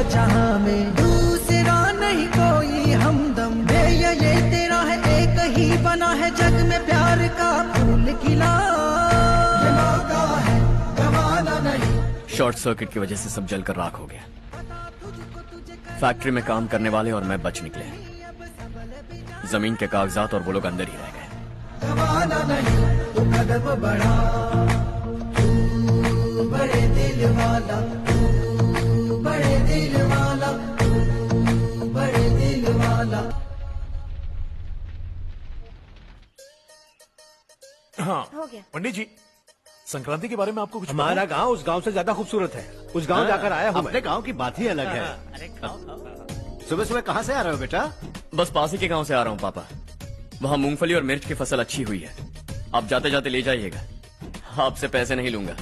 जहां में दूसरा नहीं कोई हमदम ये तेरा है एक ही बना है जग में प्यार का फूल खिला ये मौका है गवाना नहीं। शॉर्ट सर्किट की वजह से सब जलकर राख हो गया। फैक्ट्री में काम करने वाले और मैं बच निकले। जमीन के कागजात और वो लोग अंदर ही रह गए। गवाना नहीं तू कदम बढ़ा, तू बड़े दिल वाला, तू बड़े दिल वाला, तू बड़े दिल वाला। हाँ हो गया। पंडित जी, संक्रांति के बारे में आपको कुछ हमारा पता? गांव उस गांव से ज्यादा खूबसूरत है। उस गांव जाकर आया हूँ। अपने गांव की बात ही अलग है। सुबह सुबह कहाँ से आ रहे हो बेटा? बस पास ही के गांव से आ रहा हूँ पापा। वहाँ मूंगफली और मिर्च की फसल अच्छी हुई है। आप जाते जाते ले जाइएगा। आपसे पैसे नहीं लूंगा।